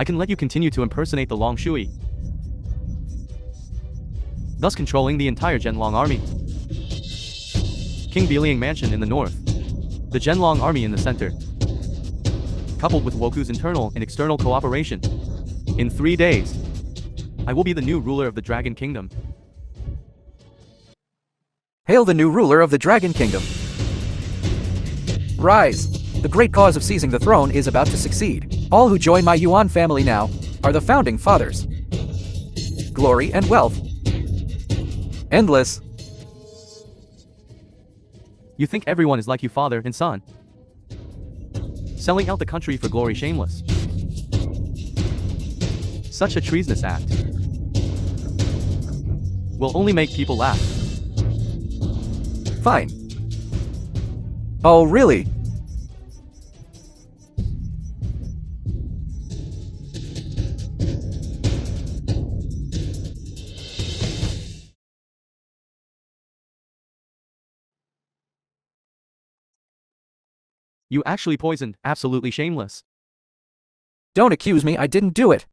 I can let you continue to impersonate the Long Shui, thus controlling the entire Zhenlong army. King Beliang Mansion in the north, the Zhenlong army in the center, coupled with Woku's internal and external cooperation. In 3 days, I will be the new ruler of the Dragon Kingdom. Hail the new ruler of the Dragon Kingdom. Rise. The great cause of seizing the throne is about to succeed. All who join my Yuan family now are the founding fathers. Glory and wealth. Endless. You think everyone is like you, father and son? Selling out the country for glory, shameless. Such a treasonous act will only make people laugh. Fine. Oh, really? You actually poisoned, absolutely shameless. Don't accuse me, I didn't do it.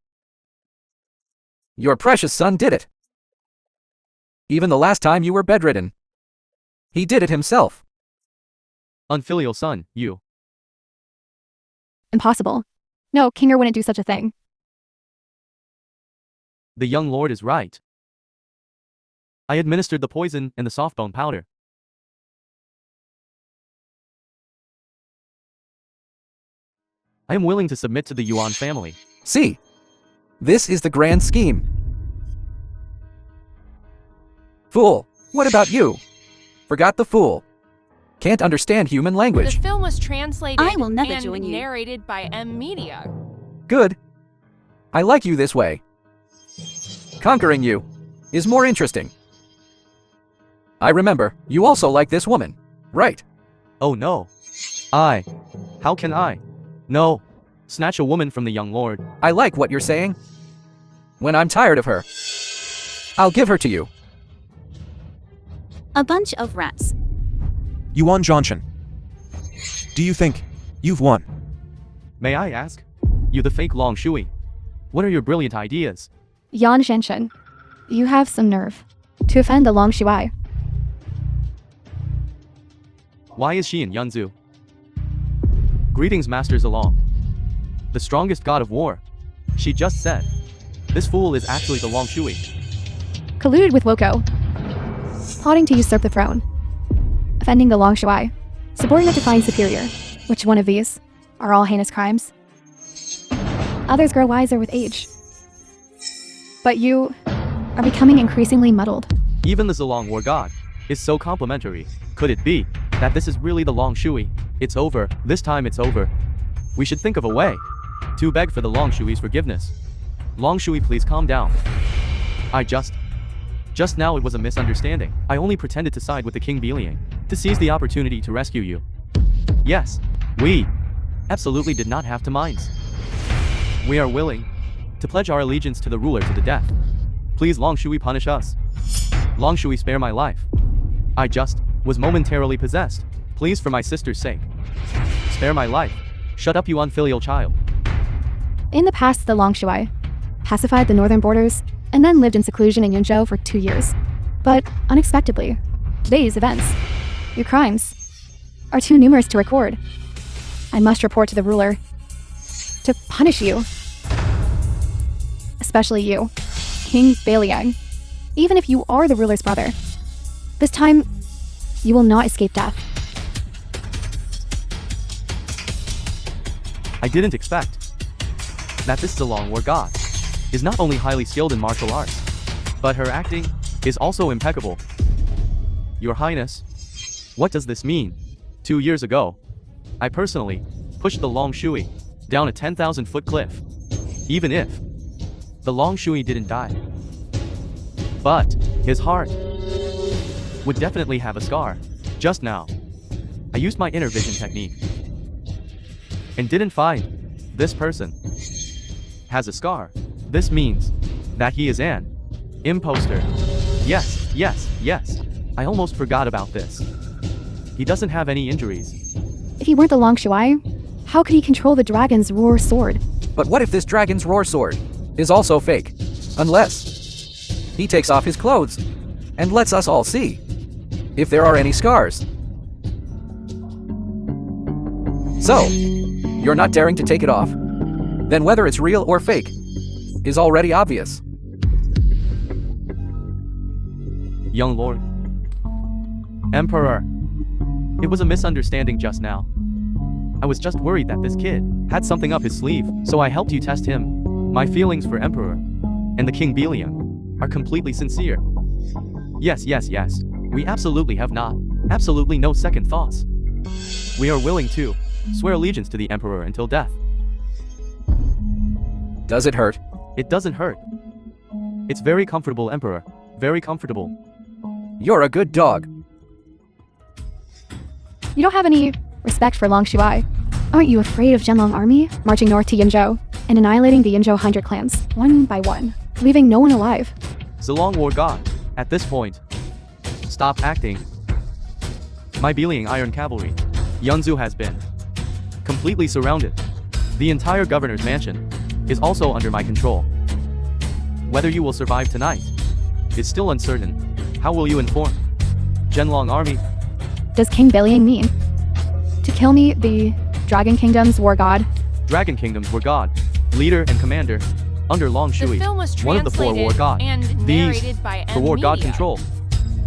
Your precious son did it. Even the last time you were bedridden. He did it himself. Unfilial son, you. Impossible. No, Kinger wouldn't do such a thing. The young lord is right. I administered the poison and the softbone powder. I am willing to submit to the Yuan family. See, this is the grand scheme. Fool, what about you? Forgot the fool. Can't understand human The language. film was translated I will never and join you. narrated by M Media. Good. I like you this way. Conquering you is more interesting. I remember, you also like this woman, right? Oh no. How can I? No. Snatch a woman from the young lord. I like what you're saying. When I'm tired of her, I'll give her to you. A bunch of rats. Yuan Zhanshan. Do you think you've won? May I ask? You the fake Long Shui. What are your brilliant ideas? Yan Shenshen, you have some nerve to offend the Long Shuai. Why is she in Yunzu? Greetings, Master Zalong. The strongest god of war. She just said. This fool is actually the Long Shui. Colluded with Woko, plotting to usurp the throne, offending the Long Shuai, subordinate to fine superior. Which one of these are all heinous crimes? Others grow wiser with age. But you are becoming increasingly muddled. Even the Zalong war god is so complimentary. Could it be that this is really the Long Shui? It's over. This time it's over. We should think of a way to beg for the Long Shui's forgiveness. Long Shui, please calm down. Just now it was a misunderstanding. I only pretended to side with the King Beliang to seize the opportunity to rescue you. Yes, we absolutely did not have to minds. We are willing to pledge our allegiance to the ruler to the death. Please, Long Shui, punish us. Long Shui, spare my life. I just was momentarily possessed. Please, for my sister's sake, spare my life. Shut up, you unfilial child. In the past, the Long Shuai pacified the northern borders and then lived in seclusion in Yunzhou for 2 years. But unexpectedly, today's events, your crimes, are too numerous to record. I must report to the ruler to punish you. Especially you, King Beiliang. Even if you are the ruler's brother, this time, you will not escape death. I didn't expect that this Zalong war god is not only highly skilled in martial arts, but her acting is also impeccable. Your Highness, what does this mean? 2 years ago, I personally pushed the Long Shui down a 10,000-foot cliff. Even if the Long Shui didn't die, but his heart would definitely have a scar. Just now, I used my inner vision technique and didn't find this person has a scar. This means that he is an imposter. Yes. I almost forgot about this. He doesn't have any injuries. If he weren't the Long Shuai, how could he control the dragon's roar sword? But what if this dragon's roar sword is also fake? Unless he takes off his clothes and lets us all see if there are any scars. So, you're not daring to take it off? Then whether it's real or fake is already obvious. Young Lord. Emperor. It was a misunderstanding just now. I was just worried that this kid had something up his sleeve, so I helped you test him. My feelings for Emperor and the King Beliang are completely sincere. Yes. We absolutely have absolutely no second thoughts. We are willing to swear allegiance to the Emperor until death. Does it hurt? It doesn't hurt. It's very comfortable, Emperor. Very comfortable. You're a good dog. You don't have any respect for Long Shuai. Aren't you afraid of Zhenlong army marching north to Yunzhou and annihilating the Yunzhou 100 clans, one by one, leaving no one alive? Zalong war god. At this point, stop acting. My Beliang Iron Cavalry, Yunzu has been completely surrounded. The entire governor's mansion is also under my control. Whether you will survive tonight is still uncertain. How will you inform Zhenlong army? Does King Beliang mean to kill me, the Dragon Kingdom's war god? Dragon Kingdoms were god, leader and commander under Long The Shui, film was one of the four war translated gods. and These narrated by for war god Media. control.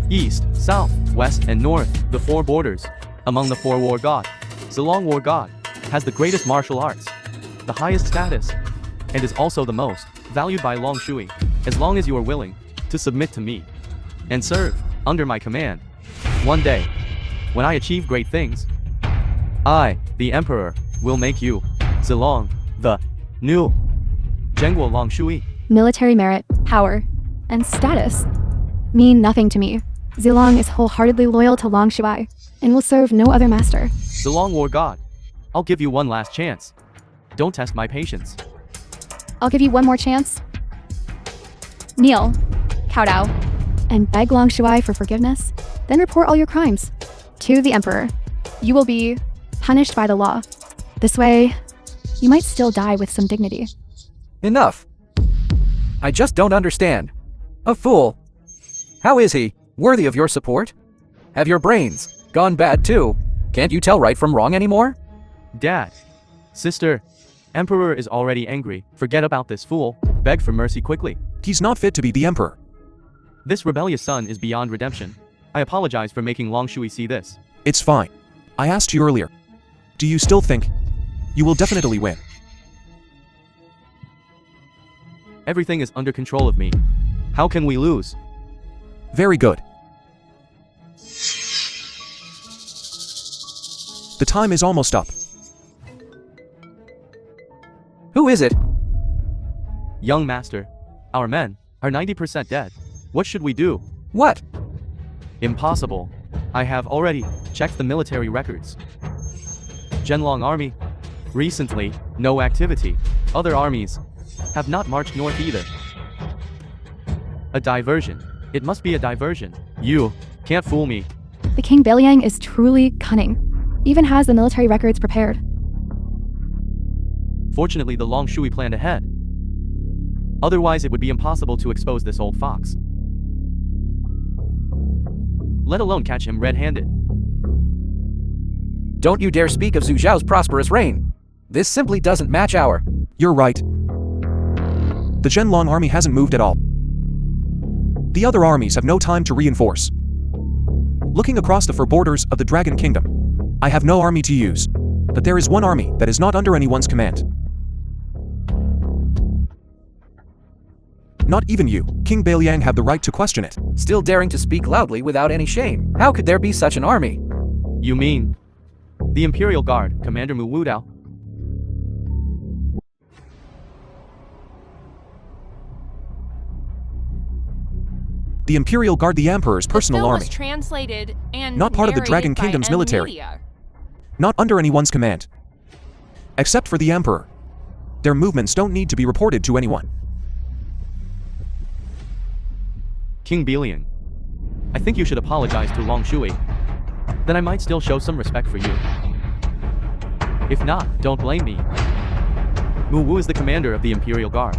East, South, West, and North, the four borders. Among the four war god, Zilong war god has the greatest martial arts, the highest status, and is also the most valued by Long Shui. As long as you are willing to submit to me and serve under my command, one day, when I achieve great things, I, the Emperor, will make you, Zilong, the new Zhengguo Long Shui. Military merit, power, and status mean nothing to me. Zilong is wholeheartedly loyal to Long Shui and will serve no other master. Zilong war god, I'll give you one last chance. Don't test my patience. I'll give you one more chance. Kneel, kowtow, and beg Long Shui for forgiveness. Then report all your crimes to the Emperor. You will be punished by the law. This way, you might still die with some dignity. Enough. I just don't understand. A fool. How is he? Worthy of your support? Have your brains gone bad too? Can't you tell right from wrong anymore? Dad, sister, Emperor is already angry. Forget about this fool. Beg for mercy quickly. He's not fit to be the emperor. This rebellious son is beyond redemption. I apologize for making Long Shui see this. It's fine. I asked you earlier. Do you still think you will definitely win? Everything is under control of me. How can we lose? Very good. The time is almost up. Who is it? Young master, our men are 90% dead. What should we do? What? Impossible. I have already checked the military records. Zhenlong army, recently, no activity. Other armies have not marched north either. A diversion. It must be a diversion. You can't fool me. The King Beliang is truly cunning. Even has the military records prepared. Fortunately, the Long Shui planned ahead. Otherwise, it would be impossible to expose this old fox. Let alone catch him red-handed. Don't you dare speak of Zhu Zhao's prosperous reign. This simply doesn't match our... You're right. The Zhenlong army hasn't moved at all. The other armies have no time to reinforce. Looking across the four borders of the Dragon Kingdom, I have no army to use. But there is one army that is not under anyone's command. Not even you, King Beliang, have the right to question it. Still daring to speak loudly without any shame. How could there be such an army? You mean the Imperial Guard, Commander Mu Wudao? The Imperial Guard, the Emperor's personal the film army. was translated and Not part of the narrated Dragon by Kingdom's military. Media. Not under anyone's command. Except for the Emperor. Their movements don't need to be reported to anyone. King Beliang, I think you should apologize to Long Shui. Then I might still show some respect for you. If not, don't blame me. Mu Wu is the commander of the Imperial Guard,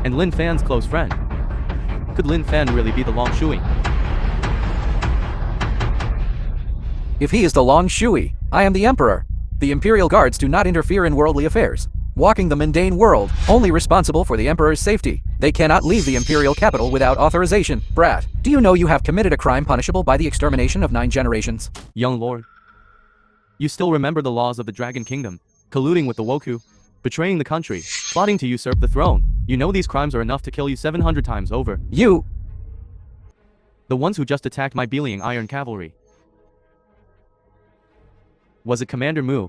and Lin Fan's close friend. Could Lin Fan really be the Long Shui? If he is the Long Shui, I am the Emperor. The Imperial Guards do not interfere in worldly affairs, walking the mundane world, only responsible for the Emperor's safety. They cannot leave the Imperial capital without authorization. Brat, do you know you have committed a crime punishable by the extermination of 9 generations? Young lord, you still remember the laws of the Dragon Kingdom, colluding with the Woku, betraying the country, plotting to usurp the throne. You know these crimes are enough to kill you 700 times over. You... The ones who just attacked my Beliang Iron Cavalry. Was it Commander Mu?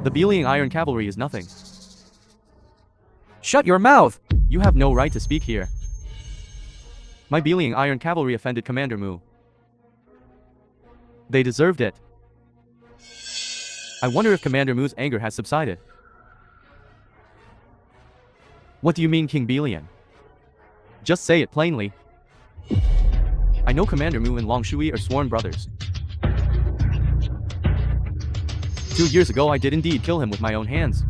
The Beliang Iron Cavalry is nothing. Shut your mouth! You have no right to speak here. My Beliang Iron Cavalry offended Commander Mu. They deserved it. I wonder if Commander Mu's anger has subsided. What do you mean, King Beliang? Just say it plainly. I know Commander Mu and Long Shui are sworn brothers. 2 years ago I did indeed kill him with my own hands.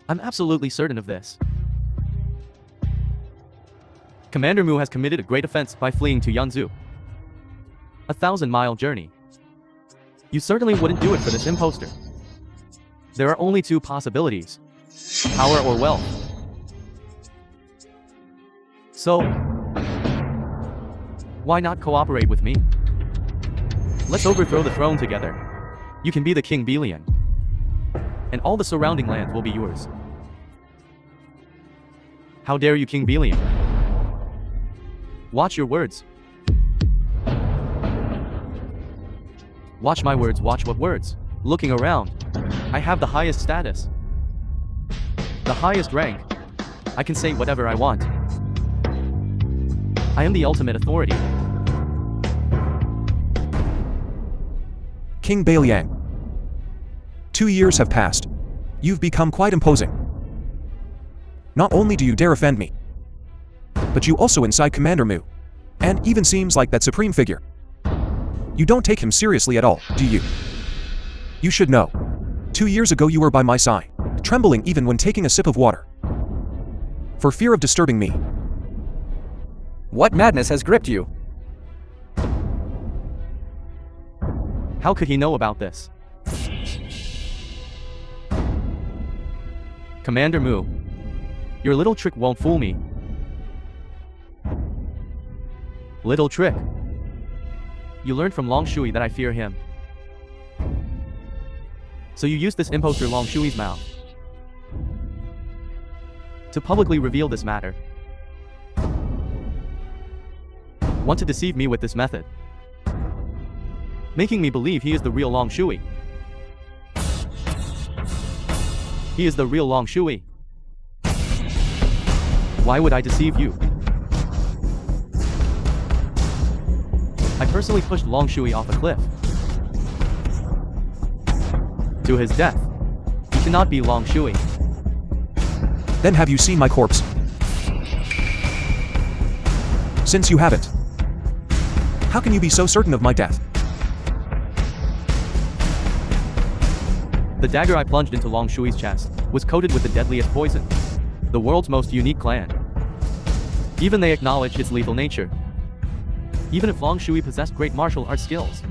I'm absolutely certain of this. Commander Mu has committed a great offense by fleeing to Yanzhou. A 1,000-mile journey. You certainly wouldn't do it for this imposter. There are only 2 possibilities. Power or wealth. So, why not cooperate with me? Let's overthrow the throne together. You can be the King Belian. And all the surrounding lands will be yours. How dare you, King Belian? Watch your words. Watch my words, watch what words. Looking around, I have the highest status. The highest rank. I can say whatever I want. I am the ultimate authority. King Belian. 2 years have passed. You've become quite imposing. Not only do you dare offend me, but you also incite Commander Mu, and even seems like that supreme figure. You don't take him seriously at all, do you? You should know. 2 years ago you were by my side, trembling even when taking a sip of water, for fear of disturbing me. What madness has gripped you? How could he know about this? Commander Mu, your little trick won't fool me. Little trick. You learned from Long Shui that I fear him. So you used this imposter Long Shui's mouth to publicly reveal this matter. Want to deceive me with this method, making me believe he is the real Long Shui. He is the real Long Shui. Why would I deceive you? I personally pushed Long Shui off a cliff to his death. He cannot be Long Shui. Then have you seen my corpse? Since you haven't, how can you be so certain of my death? The dagger I plunged into Long Shui's chest was coated with the deadliest poison, the world's most unique clan. Even they acknowledged its lethal nature. Even if Long Shui possessed great martial arts skills,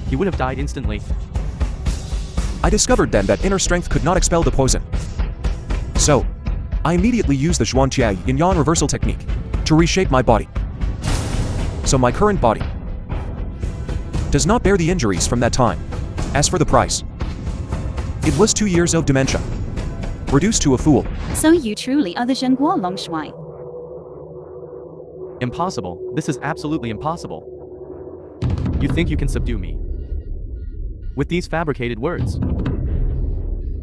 he would have died instantly. I discovered then that inner strength could not expel the poison. So, I immediately used the Zhuangqiai yin-yang reversal technique to reshape my body. So my current body does not bear the injuries from that time. As for the price, it was 2 years of dementia, reduced to a fool. So you truly are the Zhenguo Long Shui. Impossible. This is absolutely impossible. You think you can subdue me with these fabricated words?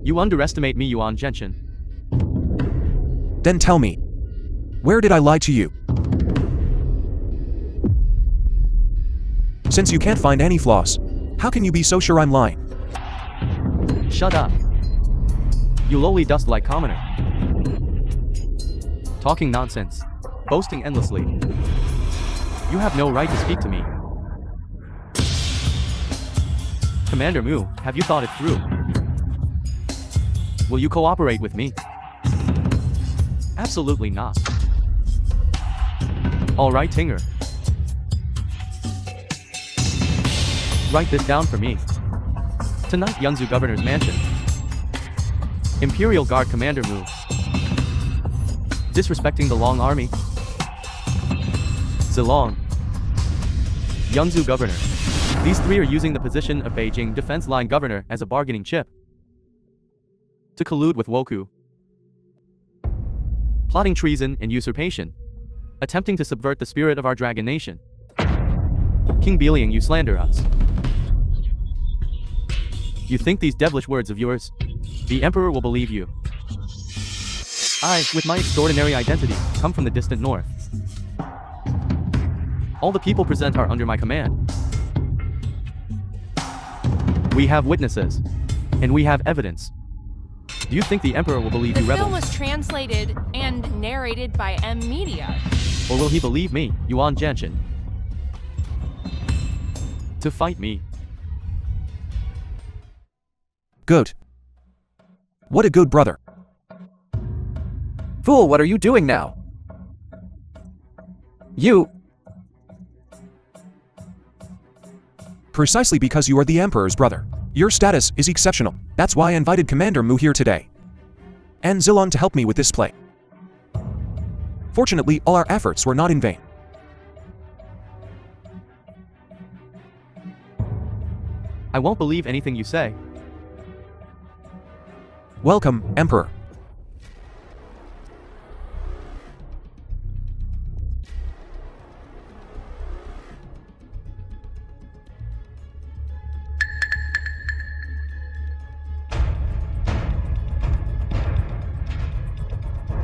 You underestimate me, Yuan Genshin. Then tell me, where did I lie to you? Since you can't find any flaws, how can you be so sure I'm lying? Shut up. You lowly dust-like commoner. Talking nonsense. Boasting endlessly. You have no right to speak to me. Commander Mu, have you thought it through? Will you cooperate with me? Absolutely not. Alright, Tinger. Write this down for me. Tonight, Yanzhou Governor's Mansion. Imperial Guard Commander Mu. Disrespecting the Long Army. Zilong. Yanzhou Governor. These 3 are using the position of Beijing Defense Line Governor as a bargaining chip to collude with Woku. Plotting treason and usurpation. Attempting to subvert the spirit of our dragon nation. King Belian, you slander us. You think these devilish words of yours, the Emperor will believe you? I, with my extraordinary identity, come from the distant north. All the people present are under my command. We have witnesses, and we have evidence. Do you think the Emperor will believe The you film rebels? was translated and narrated by M Media. Or will he believe me, Yuan Genshin? To fight me. Good. What a good brother. Fool, what are you doing now? You... Precisely because you are the Emperor's brother. Your status is exceptional. That's why I invited Commander Mu here today. And Zilong to help me with this play. Fortunately, all our efforts were not in vain. I won't believe anything you say. Welcome, Emperor.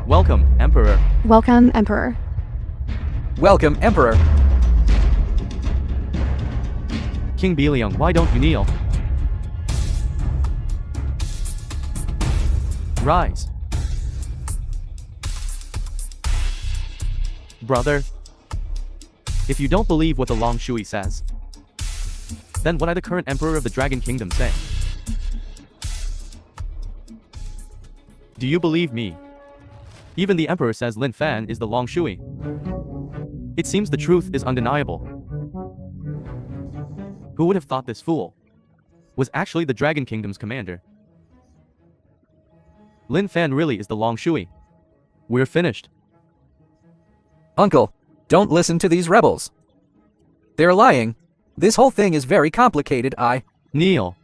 Welcome, Emperor. Welcome, Emperor. Welcome, Emperor. King Biliong, why don't you kneel? Rise. Brother, if you don't believe what the Long Shui says, then what I, the current Emperor of the Dragon Kingdom, say? Do you believe me? Even the Emperor says Lin Fan is the Long Shui. It seems the truth is undeniable. Who would have thought this fool was actually the Dragon Kingdom's commander? Lin Fan really is the Long Shui. We're finished. Uncle, don't listen to these rebels. They're lying. This whole thing is very complicated. Kneel.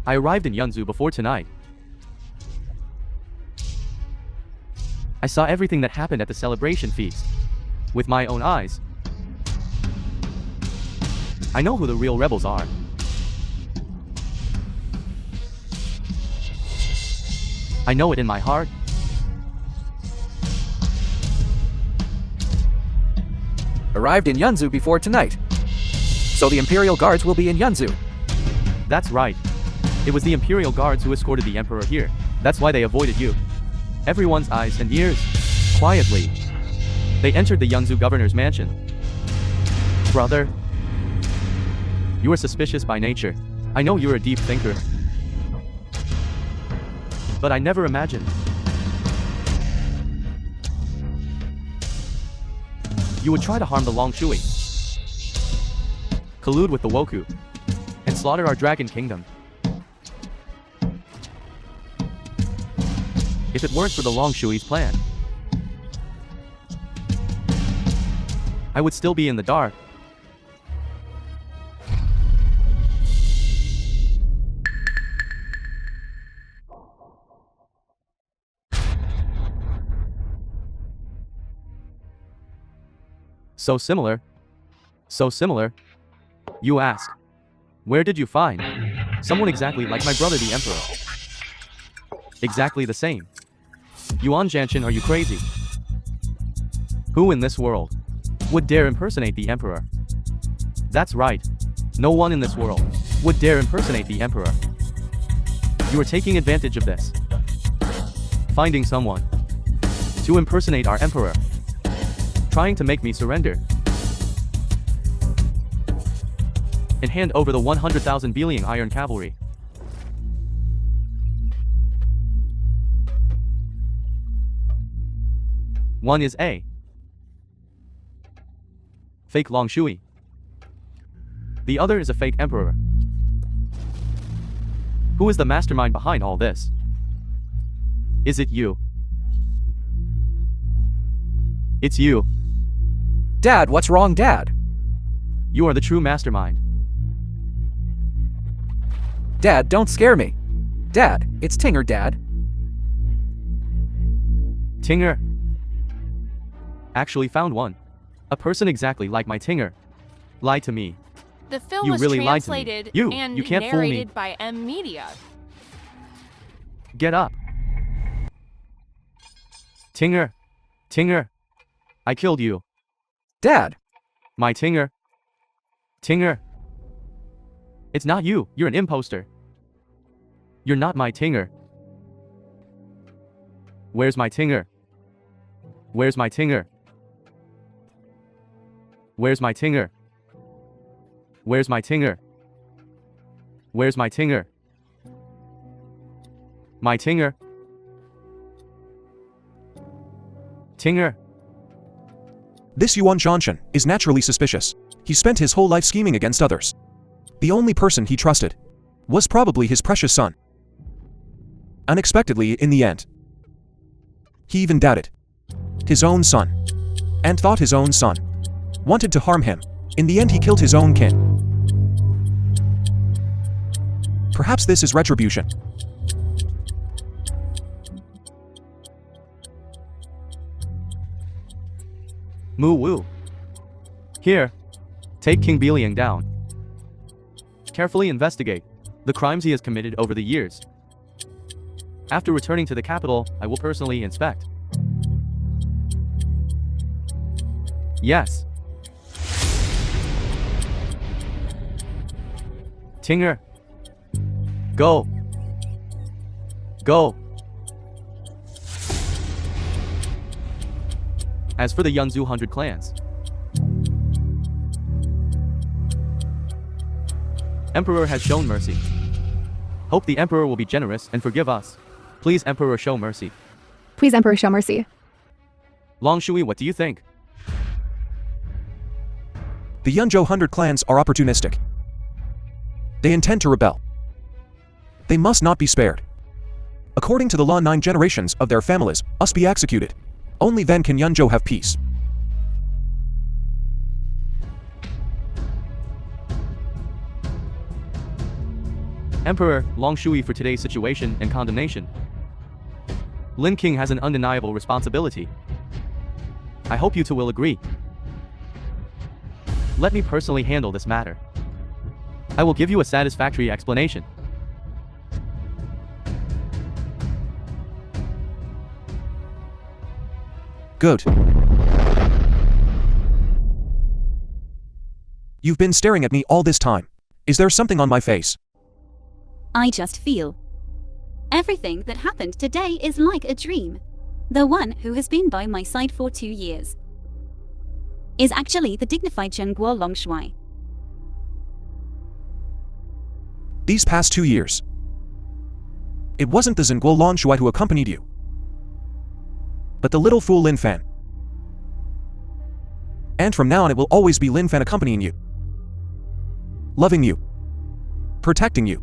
I arrived in Yunzu before tonight. I saw everything that happened at the celebration feast with my own eyes. I know who the real rebels are. I know it in my heart. Arrived in Yunzu before tonight. So the Imperial Guards will be in Yunzu. That's right. It was the Imperial Guards who escorted the Emperor here. That's why they avoided you. Everyone's eyes and ears. Quietly. They entered the Yunzu governor's mansion. Brother, you are suspicious by nature. I know you're a deep thinker. But I never imagined you would try to harm the Long Shui, collude with the Woku, and slaughter our Dragon Kingdom. If it weren't for the Long Shui's plan, I would still be in the dark. So similar. So similar. You ask, where did you find someone exactly like my brother the Emperor? Exactly the same. Yuan Janshin, are you crazy? Who in this world would dare impersonate the Emperor? That's right. No one in this world would dare impersonate the Emperor. You are taking advantage of this. Finding someone to impersonate our Emperor. Trying to make me surrender. And hand over the 100,000 Biliong Iron Cavalry. One is a fake Long Shui. The other is a fake Emperor. Who is the mastermind behind all this? Is it you? It's you. Dad, what's wrong, Dad? You are the true mastermind. Dad, don't scare me. Dad, it's Tinger, Dad. Tinger. Actually found one. A person exactly like my Tinger. Lied to me. The film You was really lied to me. translated You can't fool me. narrated by M Media. Get up. Tinger. Tinger. I killed you. Dad. My Tinger. Tinger. It's not you. You're an imposter. You're not my Tinger. Where's my Tinger? Where's my Tinger? Where's my Tinger? Where's my Tinger? Where's my Tinger? My Tinger? Tinger? This Yuan Zhanshan is naturally suspicious. He spent his whole life scheming against others. The only person he trusted was probably his precious son. Unexpectedly, in the end, he even doubted his own son and thought his own son wanted to harm him. In the end, he killed his own kin. Perhaps this is retribution. Moo Woo. Here, take King Biliang down. Carefully investigate the crimes he has committed over the years. After returning to the capital, I will personally inspect. Yes. Tinger. Go. Go. As for the Yunzu 100 clans, Emperor has shown mercy. Hope the Emperor will be generous and forgive us. Please, Emperor, show mercy. Please, Emperor, show mercy. Long Shui, what do you think? The Yunzhou 100 clans are opportunistic. They intend to rebel. They must not be spared. According to the law, 9 generations of their families must be executed. Only then can Yunzhou have peace. Emperor, Long Shui, for today's situation and condemnation. Lin King has an undeniable responsibility. I hope you two will agree. Let me personally handle this matter. I will give you a satisfactory explanation. Good. You've been staring at me all this time. Is there something on my face? I just feel everything that happened today is like a dream. The one who has been by my side for 2 years is actually the dignified Zhenguo Longshui. These past 2 years, it wasn't the Zhenguo Longshui who accompanied you, but the little fool Lin Fan. And from now on, it will always be Lin Fan accompanying you, loving you, protecting you.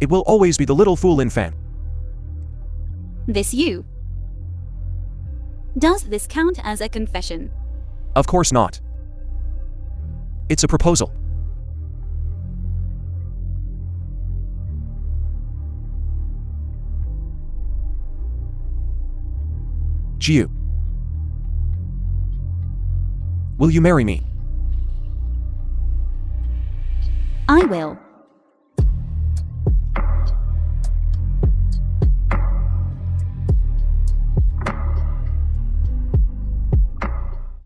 It will always be the little fool Lin Fan. This you. Does this count as a confession? Of course not. It's a proposal. Jiu. Will you marry me? I will.